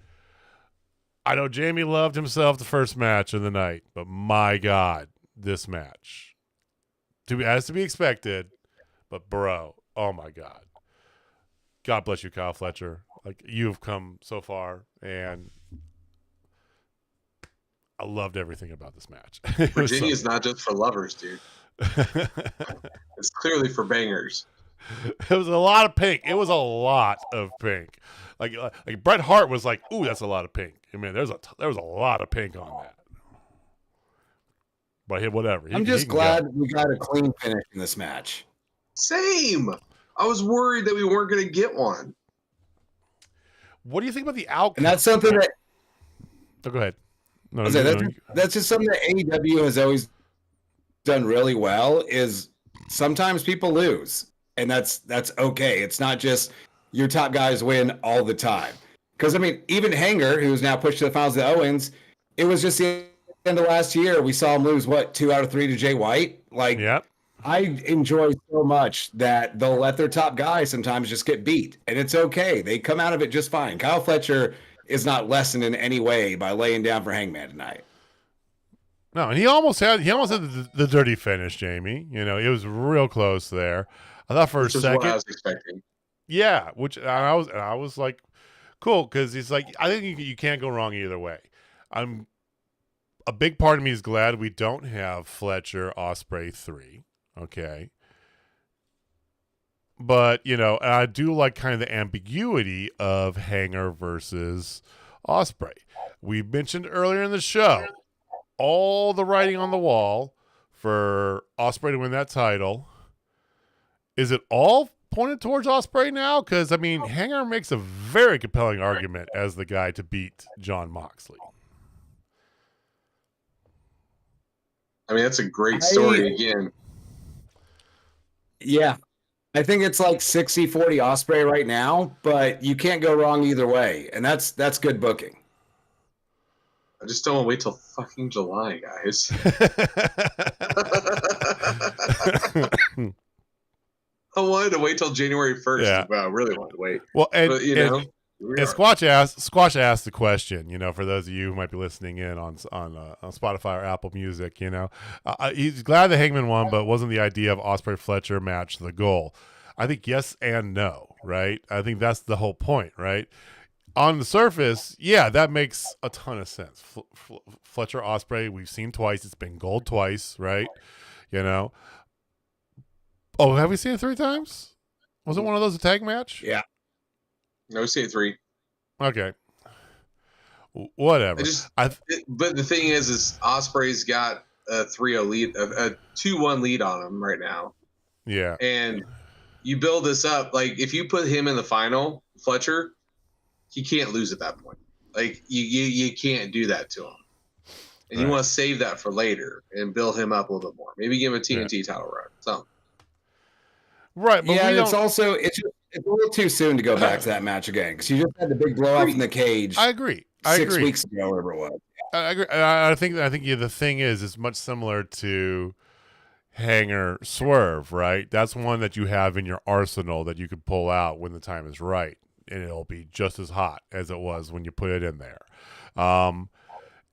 I know Jamie loved himself the first match of the night, but my God, this match, as to be expected. But bro, oh my God. God bless you, Kyle Fletcher. Like, you've come so far, and I loved everything about this match. Virginia is not just for lovers, dude. It's clearly for bangers. It was a lot of pink. It was a lot of pink. Like Bret Hart was like, "Ooh, that's a lot of pink." I mean, there was a lot of pink on that. But hey, whatever. I'm just glad we got a clean finish in this match. Same. I was worried that we weren't going to get one. What do you think about the outcome? And that's something that. Oh, go ahead. No, that's just something that AEW has always done really well. Is sometimes people lose, and that's okay. It's not just your top guys win all the time. Because I mean, even Hanger, who's now pushed to the finals of the Owens, it was just the end of last year. We saw him lose 2 out of 3 to Jay White. Yep. I enjoy so much that they'll let their top guys sometimes just get beat, and it's okay. They come out of it just fine. Kyle Fletcher is not lessened in any way by laying down for Hangman tonight. No, and he almost had the dirty finish, Jamie. It was real close there. I thought for a second, what I was expecting. Yeah, which I was like, cool, because he's like, I think you can't go wrong either way. A big part of me is glad we don't have Fletcher Ospreay 3. Okay. But, I do like kind of the ambiguity of Hanger versus Ospreay. We mentioned earlier in the show all the writing on the wall for Ospreay to win that title. Is it all pointed towards Ospreay now? Because, I mean, Hanger makes a very compelling argument as the guy to beat Jon Moxley. I mean, that's a great story again. Yeah. I think it's like 60-40 Ospreay right now, but you can't go wrong either way. And that's good booking. I just don't want to wait till fucking July, guys. I wanted to wait till January 1st. Yeah. Well, I really wanted to wait. Well, and Squash asked the question, for those of you who might be listening in on Spotify or Apple Music, he's glad that Hangman won, but wasn't the idea of Ospreay Fletcher match the goal? I think yes and no, right? I think that's the whole point, right? On the surface, yeah, that makes a ton of sense. Fletcher Ospreay, we've seen twice. It's been gold twice, right? Oh, have we seen it 3 times? Was it one of those a tag match? Yeah. No, we've seen it 3. Okay. Whatever. But the thing is Ospreay's got a 3-0 lead, a 2-1 lead on him right now. Yeah. And you build this up. Like, if you put him in the final, Fletcher, he can't lose at that point. Like, you can't do that to him. And you want to save that for later and build him up a little bit more. Maybe give him a TNT title run. Something. Right, but it's a little too soon to go back to that match again because you just had the big blowout in the cage. I agree. 6 weeks ago, whatever it was. I agree. I think the thing is, it's much similar to Hanger Swerve, right? That's one that you have in your arsenal that you could pull out when the time is right, and it'll be just as hot as it was when you put it in there. I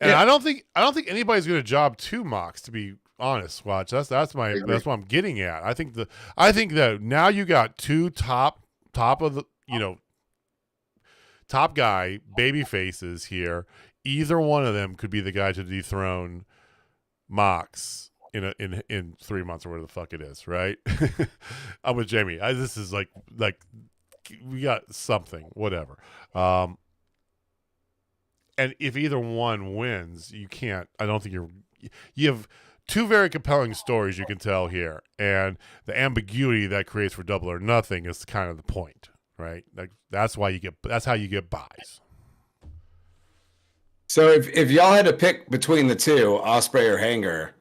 don't think anybody's going to job 2 Mox, to be honest, Watch. That's what I'm getting at. I think that now you got 2 top of the top guy baby faces here. Either one of them could be the guy to dethrone Mox in 3 months or whatever the fuck it is, right? I'm with Jamie. This is like we got something, whatever. And if either one wins, you can't. I don't think you have 2 very compelling stories you can tell here, and the ambiguity that creates for Double or Nothing is kind of the point, right? Like that's how you get buys. So if y'all had to pick between the 2, Ospreay or Hanger,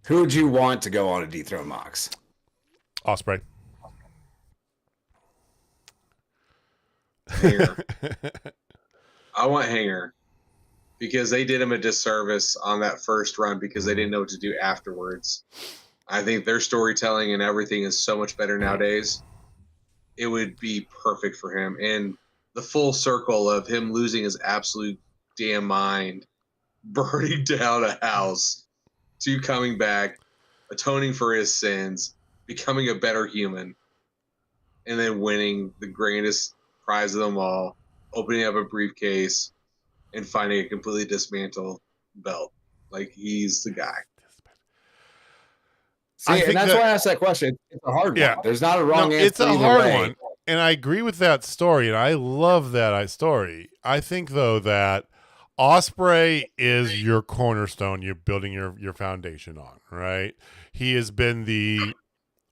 who would you want to go on a dethrone Mox? Ospreay. Hanger. I want Hanger because they did him a disservice on that first run because they didn't know what to do afterwards. I think their storytelling and everything is so much better nowadays. It would be perfect for him. And the full circle of him losing his absolute damn mind, burning down a house, to coming back, atoning for his sins, becoming a better human, and then winning the greatest prize of them all, opening up a briefcase, and finding a completely dismantled belt. Like, he's the guy. See, and that's why I asked that question. It's a hard one. There's not a wrong answer. It's a hard one. And I agree with that story, and I love that story. I think, though, that Ospreay is your cornerstone you're building your foundation on, right? He has been the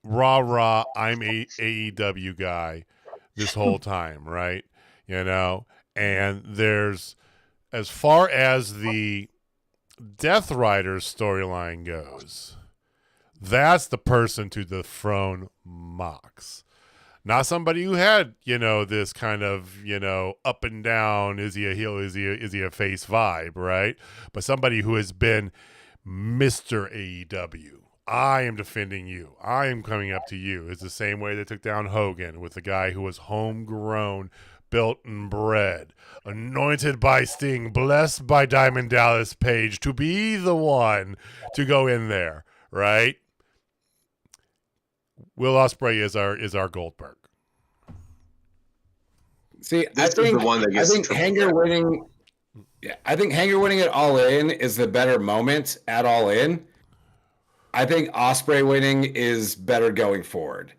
rah, I'm a AEW guy this whole time, right? You know, and there's, as far as the Death Riders storyline goes, that's the person to dethrone Mox. Not somebody who had, this kind of, up and down, is he a heel, is he a face vibe, right? But somebody who has been Mr. AEW. I am defending you. I am coming up to you. It's the same way they took down Hogan with the guy who was homegrown, built and bred, anointed by Sting, blessed by Diamond Dallas Page to be the one to go in there, right? Will Ospreay is our Goldberg. See, This is the one that gets. I think Hanger winning. Yeah, I think Hanger winning at All In is the better moment at All In. I think Ospreay winning is better going forward.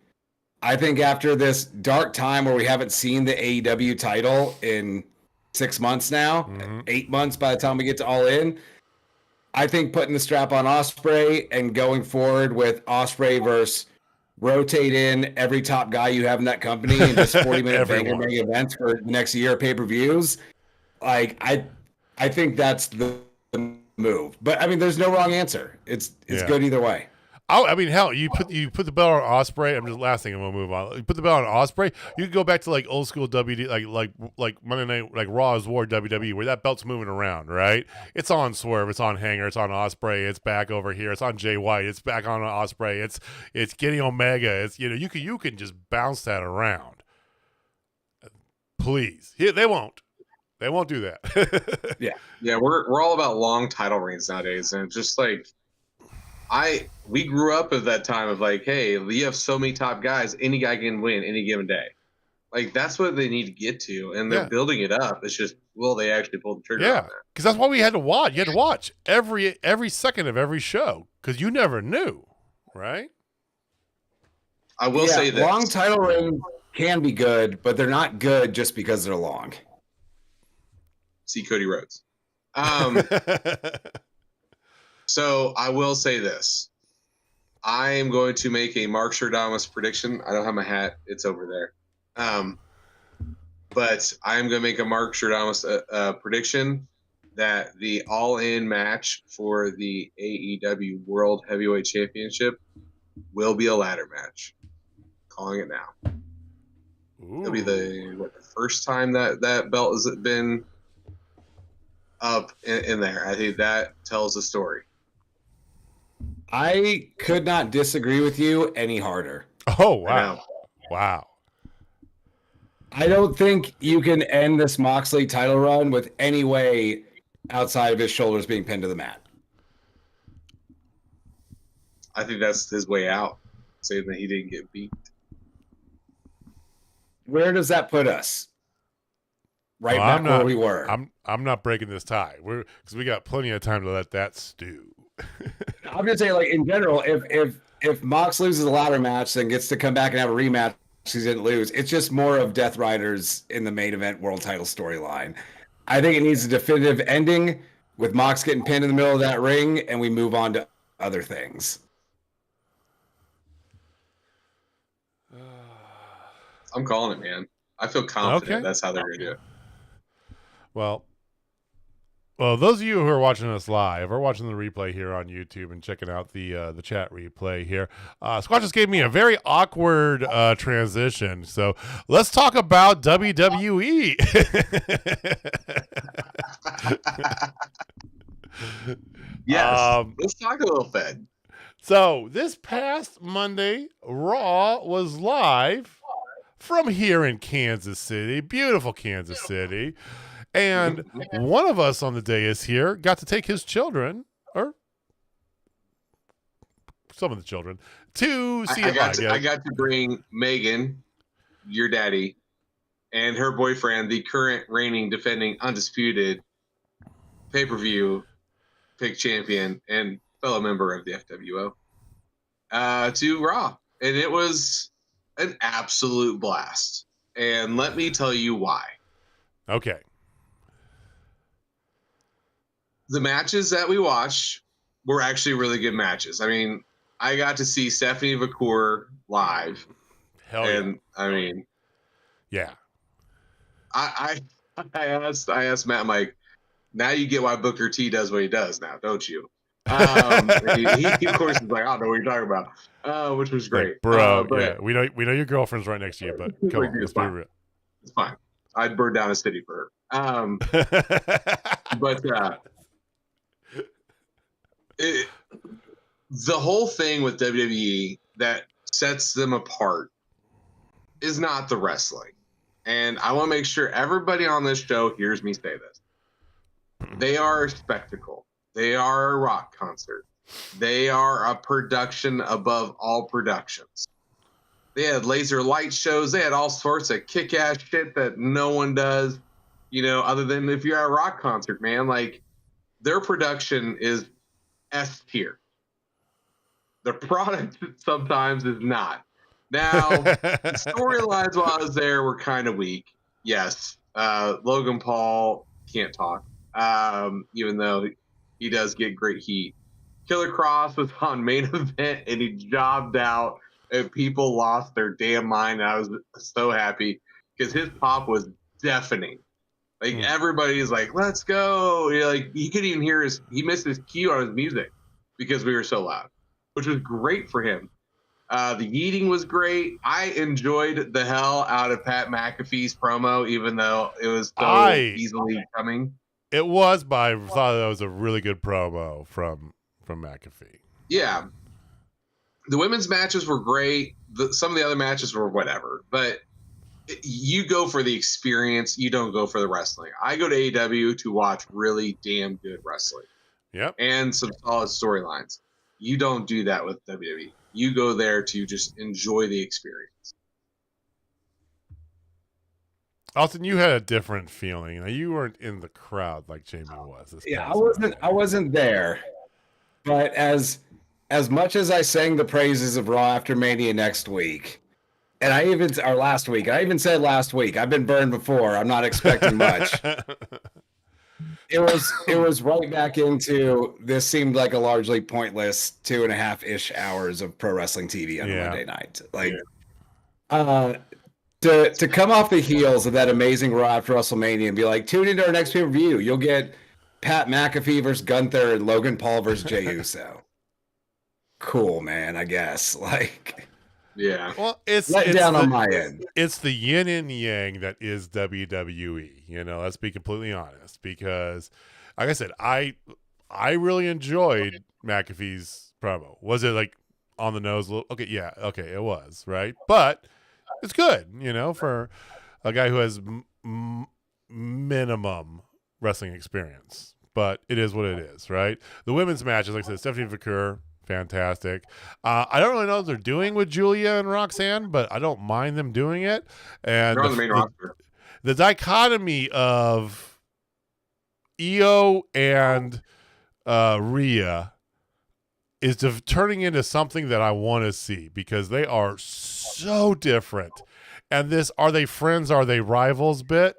I think after this dark time where we haven't seen the AEW title in 6 months now, 8 months by the time we get to All In, I think putting the strap on Ospreay and going forward with Ospreay versus rotate in every top guy you have in that company and just 40-minute banger mega events for the next year of pay-per-views. Like I think that's the move. But I mean, there's no wrong answer. It's good either way. I mean, hell, you put the belt on Ospreay. I'm just last thing, and we'll move on. You put the belt on Ospreay. You can go back to like old school WD, like Monday Night, like Raw is War WWE, where that belt's moving around, right? It's on Swerve, it's on Hanger, it's on Ospreay, it's back over here, it's on Jay White, it's back on Ospreay, it's getting Omega. It's you can just bounce that around. Please, they won't. They won't do that. Yeah, we're all about long title reigns nowadays, and just like we grew up at that time of like, hey, you have so many top guys, any guy can win any given day. Like that's what they need to get to, and they're building it up. It's just, will they actually pull the trigger on that? Because that's why we had to watch. You had to watch every second of every show because you never knew, right? I will say this: long title reigns can be good, but they're not good just because they're long. See Cody Rhodes. So I will say this. I am going to make a Mark Stradamus prediction. I don't have my hat. It's over there. But I'm going to make a Mark Stradamus prediction that the all-in match for the AEW World Heavyweight Championship will be a ladder match. Calling it now. Ooh. It'll be the first time that belt has been up in there. I think that tells the story. I could not disagree with you any harder. Oh, wow. Wow. I don't think you can end this Moxley title run with any way outside of his shoulders being pinned to the mat. I think that's his way out, saying that he didn't get beat. Where does that put us? Back where we were. I'm not breaking this tie. Because we got plenty of time to let that stew. I'm just saying, like in general, if Mox loses a ladder match, then gets to come back and have a rematch, he didn't lose. It's just more of Death Riders in the main event world title storyline. I think it needs a definitive ending with Mox getting pinned in the middle of that ring, and we move on to other things. I'm calling it, man. I feel confident that's how they're going to do it. Well, those of you who are watching us live or watching the replay here on YouTube and checking out the chat replay here, Squatch just gave me a very awkward transition. So let's talk about WWE. Yes, let's talk a little bit. So this past Monday, Raw was live from here in Kansas City, beautiful Kansas City. And one of us on the dais here got to take his children, or some of the children, to see it live. I got to bring Megan, your daddy, and her boyfriend, the current reigning, defending, undisputed pay-per-view pick champion and fellow member of the FWO, to Raw. And it was an absolute blast. And let me tell you why. Okay. the matches that we watched were actually really good matches. I mean, I got to see Stephanie Vacour live. Hell and I mean, yeah. I asked Matt, I'm like, now you get why Booker T does what he does now, don't you? He of course is like, I don't know what you're talking about, which was great, like, bro. but Yeah, we know your girlfriend's right next to you, but come on, let's be real. It's fine. I'd burn down a city for her. But the whole thing with WWE that sets them apart is not the wrestling. And I want to make sure everybody on this show hears me say this. They are a spectacle. They are a rock concert. They are a production above all productions. They had laser light shows. They had all sorts of kick-ass shit that no one does, you know, other than if you're at a rock concert, man. Like, their production is S tier. The product sometimes is not. Now, storylines while I was there were kind of weak. Yes. Logan Paul can't talk, even though he does get great heat. Killer Cross was on main event and he jobbed out and people lost their damn mind. I was so happy because his pop was deafening. Like everybody's like, let's go. You're like, he couldn't even hear he missed his cue on his music because we were so loud, which was great for him. The yeeting was great. I enjoyed the hell out of Pat McAfee's promo, even though it was so easily coming. It was, but I thought that was a really good promo from McAfee. Yeah. The women's matches were great. Some of the other matches were whatever, but you go for the experience. You don't go for the wrestling. I go to AEW to watch really damn good wrestling. Yep. And some solid storylines. You don't do that with WWE. You go there to just enjoy the experience. Austin, you had a different feeling. Now, you weren't in the crowd like Jamie was. I wasn't there. But as much as I sang the praises of Raw after Mania next week, and I even said last week, I've been burned before. I'm not expecting much. It was right back into this seemed like a largely pointless 2.5-ish hours of pro wrestling TV on a Monday night. Like to come off the heels of that amazing Raw after WrestleMania and be like, tune into our next pay-per-view. You'll get Pat McAfee versus Gunther and Logan Paul versus Jey Uso. Cool, man, I guess. Like, yeah. Well, it's down on my end. It's the yin and yang that is WWE. You know, let's be completely honest. Because, like I said, I really enjoyed McAfee's promo. Was it like on the nose? Okay, yeah, okay, it was right, but it's good. You know, for a guy who has minimum wrestling experience, but it is what it is, right? The women's matches, like I said, Stephanie Vacour, fantastic. I don't really know what they're doing with Julia and Roxanne, but I don't mind them doing it. And they're on the main roster. The dichotomy of Io and Rhea is turning into something that I want to see because they are so different. And this "are they friends, are they rivals" bit,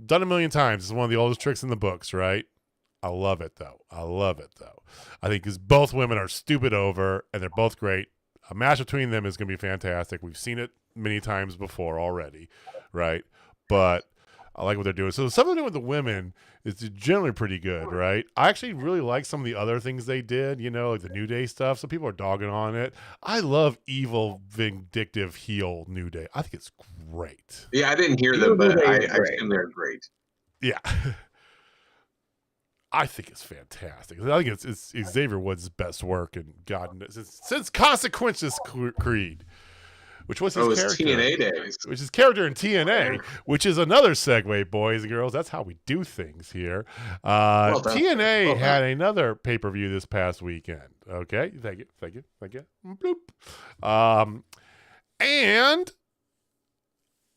done a million times. It's one of the oldest tricks in the books, right? I love it, though. I think because both women are stupid over, and they're both great. A match between them is going to be fantastic. We've seen it many times before already, right? But I like what they're doing. So the stuff they're doing with the women is generally pretty good, right? I actually really like some of the other things they did, you know, like the New Day stuff. Some people are dogging on it. I love evil, vindictive heel New Day. I think it's great. Yeah, I didn't hear them, but I assume they're great. Yeah. I think it's fantastic. I think it's Xavier Woods' best work, and God, since Consequences Creed, which was his character. TNA days. Which is character in TNA, which is another segue, boys and girls. That's how we do things here. TNA had another pay-per-view this past weekend. Okay, thank you. Bloop. And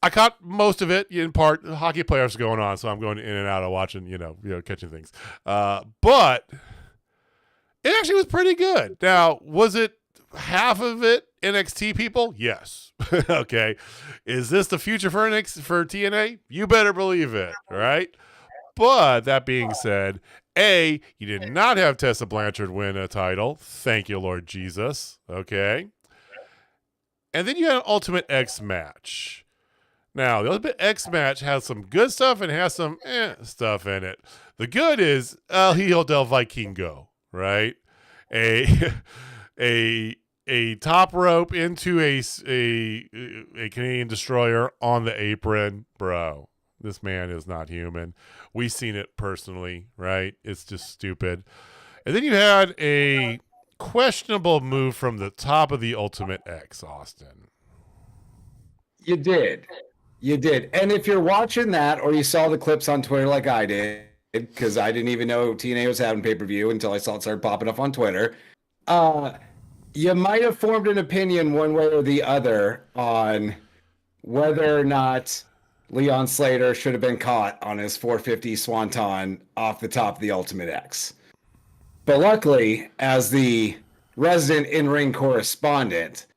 I caught most of it in part. The hockey playoffs going on, so I'm going in and out of watching, you know, catching things. But it actually was pretty good. Now, was it half of it NXT people? Yes. Okay. Is this the future for TNA? You better believe it, right? But that being said, A, you did not have Tessa Blanchard win a title. Thank you, Lord Jesus. Okay. And then you had an Ultimate X match. Now, the Ultimate X match has some good stuff and has some stuff in it. The good is El Hijo del Vikingo, right? A top rope into a Canadian destroyer on the apron. Bro, this man is not human. We've seen it personally, right? It's just stupid. And then you had a questionable move from the top of the Ultimate X, Austin. You did. And if you're watching that or you saw the clips on Twitter like I did, because I didn't even know TNA was having pay-per-view until I saw it start popping up on Twitter, you might have formed an opinion one way or the other on whether or not Leon Slater should have been caught on his 450 swanton off the top of the Ultimate X. But luckily, as the resident in-ring correspondent,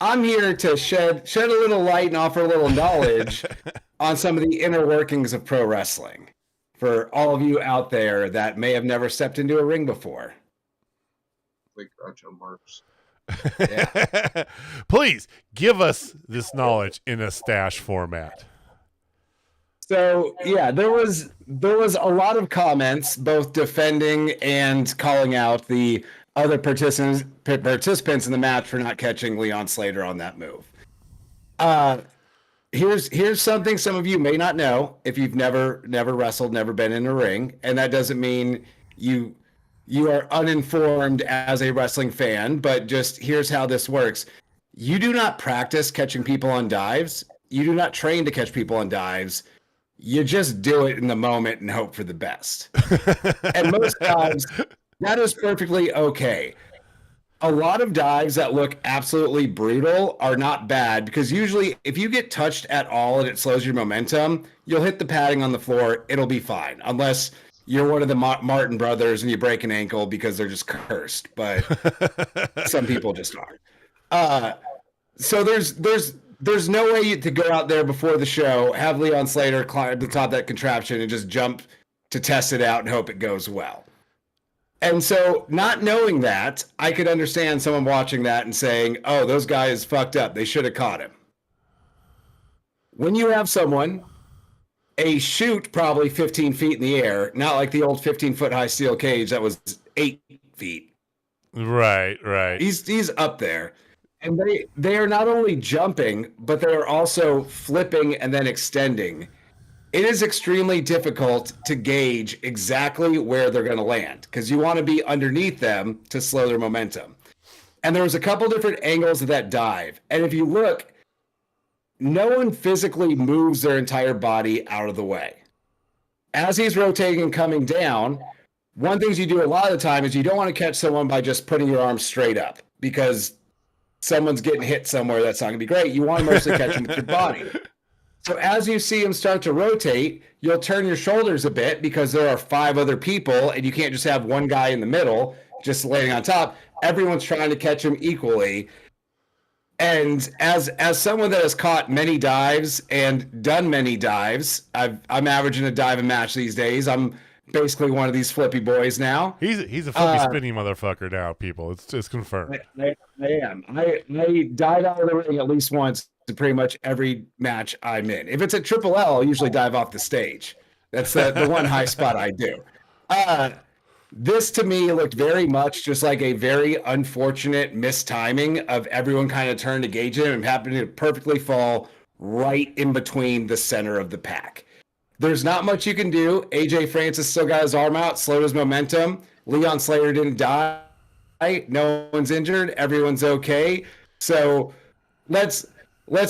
I'm here to shed a little light and offer a little knowledge on some of the inner workings of pro wrestling for all of you out there that may have never stepped into a ring before. Like Groucho Marx. Yeah. Please give us this knowledge in a stash format. So yeah, there was a lot of comments, both defending and calling out the other participants in the match for not catching Leon Slater on that move. Here's something some of you may not know if you've never wrestled, never been in a ring, and that doesn't mean you are uninformed as a wrestling fan, but just here's how this works. You do not practice catching people on dives. You do not train to catch people on dives. You just do it in the moment and hope for the best. And most times, that is perfectly okay. A lot of dives that look absolutely brutal are not bad because usually if you get touched at all and it slows your momentum, you'll hit the padding on the floor. It'll be fine. Unless you're one of the Martin brothers and you break an ankle because they're just cursed. But some people just aren't. So there's no way to go out there before the show, have Leon Slater climb the top of that contraption and just jump to test it out and hope it goes well. And so not knowing that, I could understand someone watching that and saying, oh, those guys fucked up. They should have caught him. When you have someone, a chute probably 15 feet in the air, not like the old 15-foot high steel cage that was 8 feet. Right. He's up there. And they are not only jumping, but they are also flipping and then extending. It is extremely difficult to gauge exactly where they're going to land because you want to be underneath them to slow their momentum. And there was a couple different angles of that dive. And if you look, no one physically moves their entire body out of the way. As he's rotating and coming down, one thing you do a lot of the time is you don't want to catch someone by just putting your arms straight up because someone's getting hit somewhere. That's not going to be great. You want to mostly catch them with your body. So as you see him start to rotate, you'll turn your shoulders a bit because there are 5 other people and you can't just have one guy in the middle just laying on top. Everyone's trying to catch him equally. And as someone that has caught many dives and done many dives, I'm averaging a dive a match these days. I'm basically one of these flippy boys now. He's a flippy spinny motherfucker now, people. It's confirmed. I am. I dive out of the ring at least once in pretty much every match I'm in. If it's a Triple L, I'll usually dive off the stage. That's the one high spot I do. This to me looked very much just like a very unfortunate mistiming of everyone kind of turned to gauge him and happened to perfectly fall right in between the center of the pack. There's not much you can do. AJ Francis still got his arm out, slowed his momentum. Leon Slater didn't die. No one's injured. Everyone's okay. So let's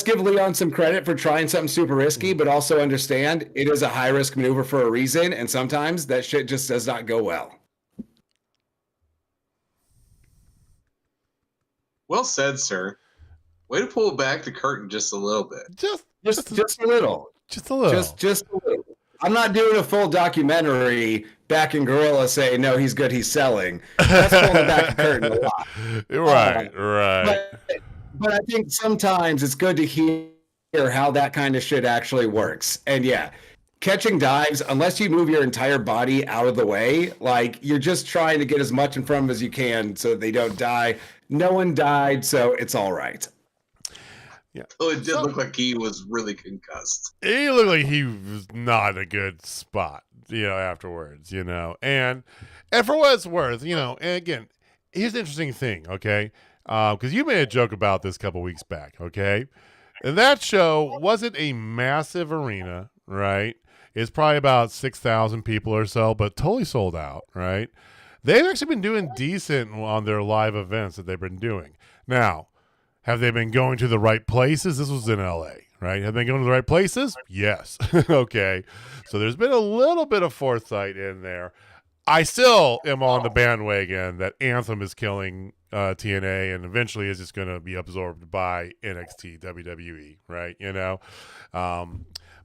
give Leon some credit for trying something super risky, but also understand it is a high-risk maneuver for a reason, and sometimes that shit just does not go well. Well said, sir. Way to pull back the curtain just a little bit. Just a little. Just a little. Just a little. I'm not doing a full documentary back in Gorilla saying, no, he's good, he's selling. That's pulling back the curtain a lot. Right. But I think sometimes it's good to hear how that kind of shit actually works. And yeah, catching dives, unless you move your entire body out of the way, like you're just trying to get as much in front of them as you can so they don't die. No one died, so it's all right. Yeah. Oh, it did look like he was really concussed. He looked like he was not a good spot, afterwards, And for what it's worth, and again, here's the interesting thing, okay? Because you made a joke about this a couple weeks back, okay? And that show wasn't a massive arena, right? It's probably about 6,000 people or so, but totally sold out, right? They've actually been doing decent on their live events that they've been doing. Now, have they been going to the right places? This was in LA, right? Have they been going to the right places? Yes. Okay. So there's been a little bit of foresight in there. I still am on the bandwagon that Anthem is killing TNA and eventually is just going to be absorbed by NXT, WWE, right?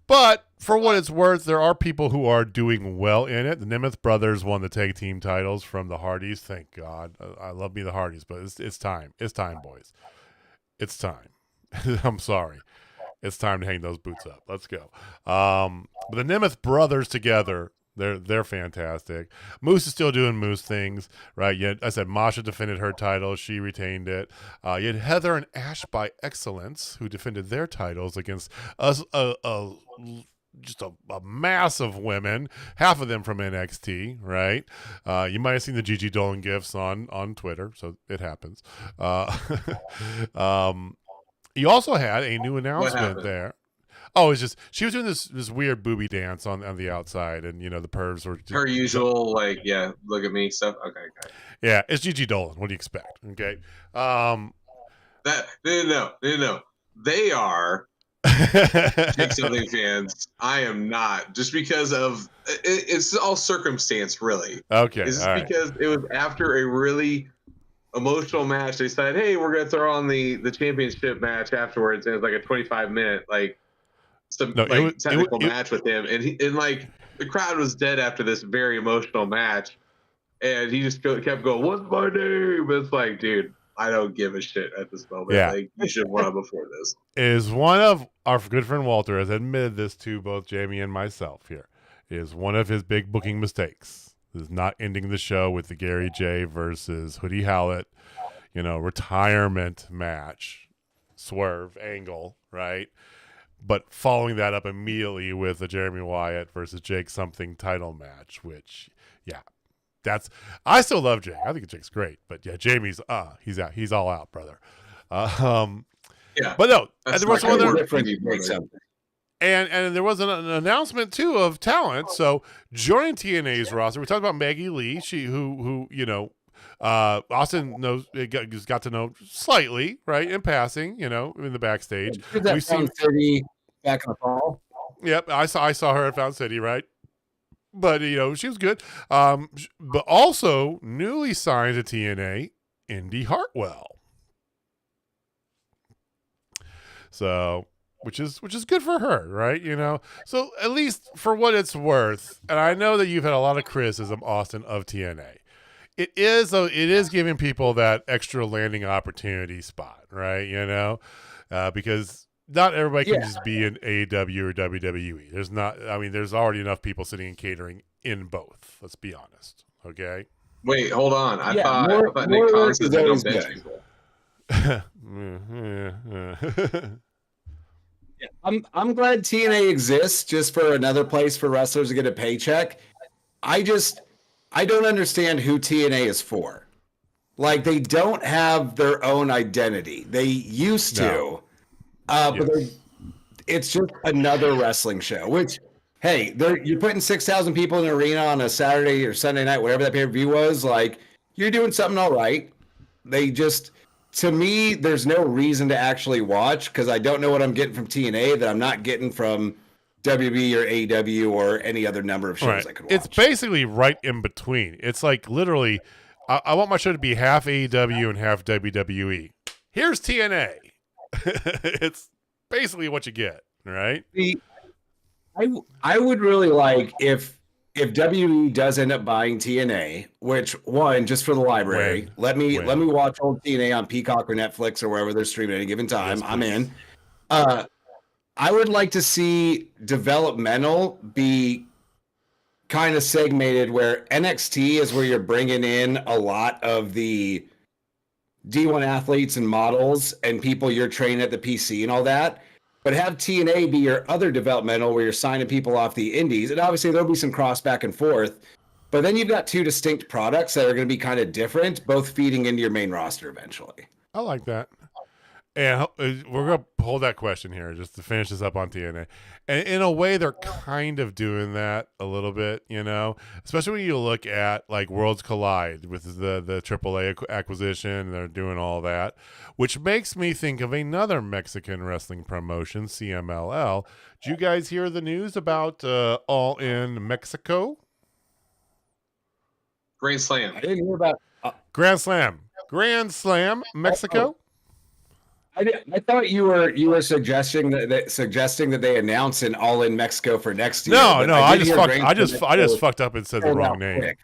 But for what it's worth, there are people who are doing well in it. The Nemeth brothers won the tag team titles from the Hardys. Thank God. I love me the Hardys, but it's time. It's time, boys. It's time. I'm sorry. It's time to hang those boots up. Let's go. But the Nemeth brothers together, they're fantastic. Moose is still doing Moose things, right? Yet I said Masha defended her title. She retained it. You had Heather and Ash by Excellence, who defended their titles against us, just a mass of women, half of them from NXT, right? You might have seen the Gigi Dolan gifs on Twitter, so it happens. You also had a new announcement there. Oh, it's just she was doing this weird booby dance on the outside, and the pervs were just, her usual look at me stuff. Okay. Yeah, it's Gigi Dolan. What do you expect? Okay. That no. They are Take Something fans. I am not, just because of it's all circumstance, really. Okay. It's just because it was after a really emotional match. They said, "Hey, we're gonna throw on the championship match afterwards," and it was like a 25-minute technical match with him, and the crowd was dead after this very emotional match, and he just kept going, "What's my name?" It's like, dude, I don't give a shit at this moment. Yeah. You should have won before this. Is one of our good friend Walter has admitted this to both Jamie and myself here. Is one of his big booking mistakes. Is not ending the show with the Gary J versus Hoodie Howlett, retirement match, swerve angle, right? But following that up immediately with the Jeremy Wyatt versus Jake something title match, which, I still love Jake. I think Jake's great, but yeah, Jamie's he's out. He's all out, brother. Yeah, but no, and there was some other different. And there was an announcement too of talent. So joining TNA's roster, we talked about Maggie Lee, who Austin got to know slightly, right, in passing, in the backstage. We've seen City back in the fall. Yep, I saw her at Found City, right? But she was good. But also newly signed to TNA, Indy Hartwell. So, which is good for her, right? So at least for what it's worth, and I know that you've had a lot of criticism, Austin, of TNA. It is giving people that extra landing opportunity spot, right? Because not everybody can just be in AEW or WWE. There's already enough people sitting in catering in both. Let's be honest. Okay. Wait, hold on. I thought Nick Khan said they don't bench people. I'm glad TNA exists just for another place for wrestlers to get a paycheck. I don't understand who TNA is for. Like, they don't have their own identity. They used to, but it's just another wrestling show. Which, hey, you're putting 6,000 people in an arena on a Saturday or Sunday night, whatever that pay-per-view was. Like, you're doing something all right. To me, there's no reason to actually watch because I don't know what I'm getting from TNA that I'm not getting from WB or AEW or any other number of shows I could watch. It's basically right in between. It's like literally, I want my show to be half AEW and half WWE. Here's TNA. It's basically what you get, right? I would really like if WWE does end up buying TNA, which one just for the library, let me watch old TNA on Peacock or Netflix or wherever they're streaming at any given time. I'm in. I would like to see developmental be kind of segmented where NXT is where you're bringing in a lot of the D1 athletes and models and people you're training at the PC and all that. But have TNA be your other developmental where you're signing people off the indies. And obviously there'll be some cross back and forth. But then you've got two distinct products that are going to be kind of different, both feeding into your main roster eventually. I like that. And we're going to hold that question here just to finish this up on TNA. And in a way, they're kind of doing that a little bit, you know, especially when you look at like Worlds Collide with the AAA acquisition. They're doing all that, which makes me think of another Mexican wrestling promotion, CMLL. Did you guys hear the news about All In Mexico? Grand Slam. I didn't hear about Grand Slam, Mexico. I thought you were suggesting that they announce an All In Mexico for next year. No, I just fucked up and said the wrong name. Quick.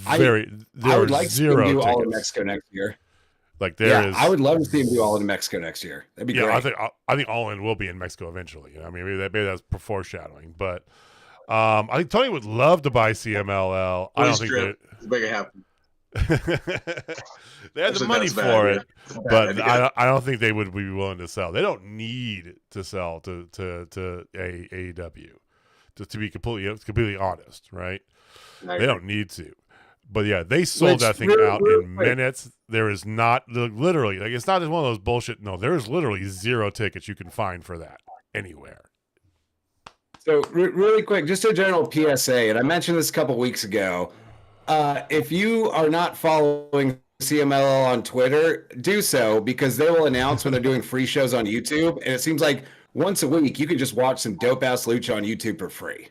I would like to see them do tickets. All In Mexico next year. Like there is. I would love to see them do All In Mexico next year. That'd be great. I think All In will be in Mexico eventually. You know, I mean, maybe that's foreshadowing, but I think Tony would love to buy CMLL. I don't think that make it happen. They have the money for it, but I don't think they would be willing to sell. They don't need to sell to AEW. To be completely honest, right? They don't need to. But yeah, they sold that thing out in minutes. There is not literally like it's not just one of those bullshit. No, there's literally 0 tickets you can find for that anywhere. So really quick, just a general PSA, and I mentioned this a couple weeks ago. If you are not following CMLL on Twitter, do so because they will announce when they're doing free shows on YouTube. And it seems like once a week you can just watch some dope ass lucha on YouTube for free.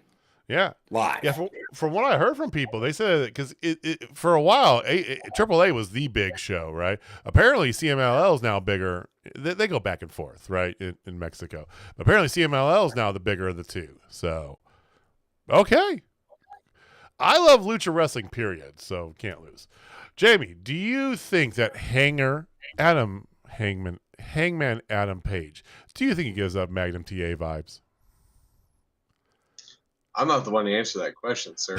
Yeah, live. Yeah, from what I heard from people, they said because it for a while AAA was the big show, right? Apparently CMLL is now bigger. They go back and forth, right, in Mexico. Apparently CMLL is now the bigger of the two. So, okay. I love lucha wrestling, period, so can't lose. Jamie, do you think that Hangman Adam Page, do you think he gives up Magnum TA vibes? I'm not the one to answer that question, sir.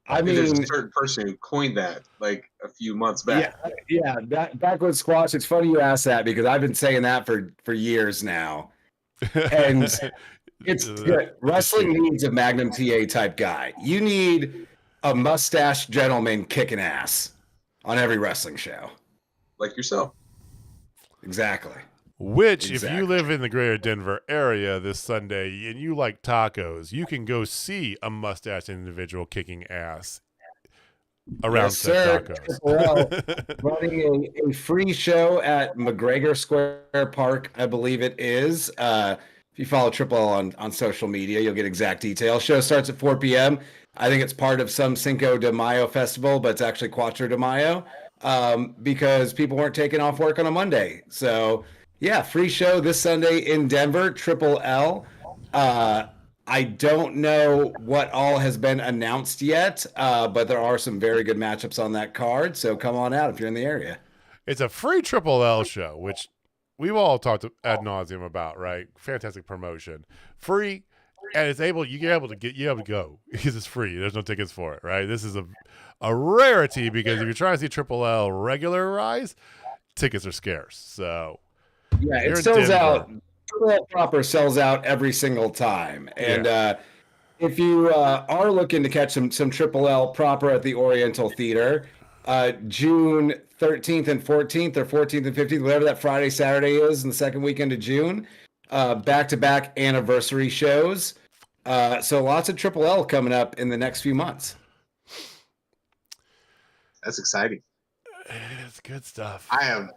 I mean, there's a certain person who coined that like a few months back. Yeah, backward squash. It's funny you asked that because I've been saying that for years now. And it's good. Wrestling needs a Magnum TA type guy. You need a mustache gentleman kicking ass on every wrestling show. Like yourself. Exactly. Which, if you live in the greater Denver area this Sunday and you like tacos, you can go see a mustache individual kicking ass around tacos. Well, running a free show at McGregor Square Park, I believe it is. If you follow Triple L on social media, you'll get exact details. Show starts at 4 p.m. I think it's part of some Cinco de Mayo festival, but it's actually Cuatro de Mayo because people weren't taking off work on a Monday. So, yeah, free show this Sunday in Denver, Triple L. I don't know what all has been announced yet, but there are some very good matchups on that card. So come on out if you're in the area. It's a free Triple L show, which we've all talked ad nauseum about, right? Fantastic promotion, free, and you're able to go because it's free. There's no tickets for it, right? This is a rarity because if you're trying to see Triple L regularize, tickets are scarce. So yeah, it sells out. Triple L proper sells out every single time, and if you are looking to catch some Triple L proper at the Oriental Theater, June 13th and 14th, or 14th and 15th, whatever that Friday, Saturday is, in the second weekend of June. Back-to-back anniversary shows. So lots of Triple L coming up in the next few months. That's exciting. It's good stuff. I am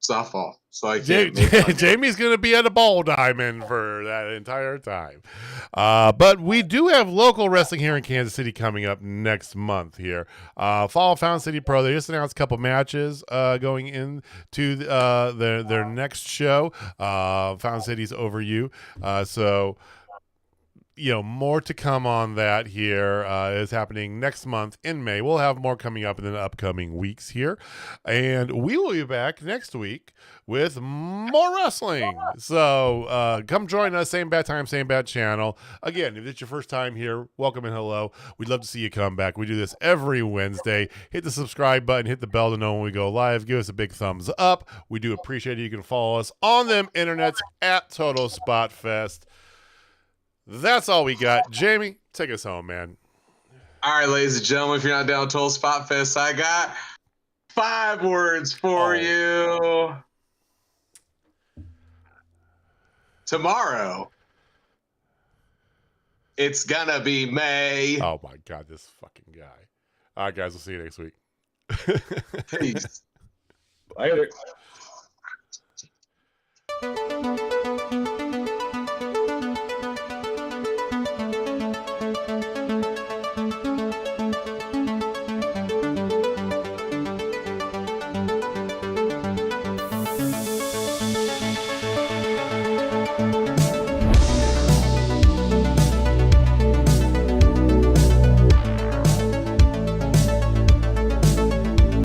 softball, so I can't. Jamie's going to be at a ball diamond for that entire time. But we do have local wrestling here in Kansas City coming up next month here. Fall Fountain City Pro, they just announced a couple matches going into their next show. Fountain City's Over You. So more to come on that here is happening next month in May. We'll have more coming up in the upcoming weeks here. And we will be back next week with more wrestling. So come join us. Same bad time, same bad channel. Again, if it's your first time here, welcome and hello. We'd love to see you come back. We do this every Wednesday. Hit the subscribe button. Hit the bell to know when we go live. Give us a big thumbs up. We do appreciate it. You can follow us on them internets at Total Spotfest. That's all we got. Jamie, take us home, man. All right, ladies and gentlemen, if you're not down Total Spotfest, I got 5 words for you. Tomorrow, it's gonna be May. Oh my God, this fucking guy. All right, guys, we'll see you next week. Peace. Later.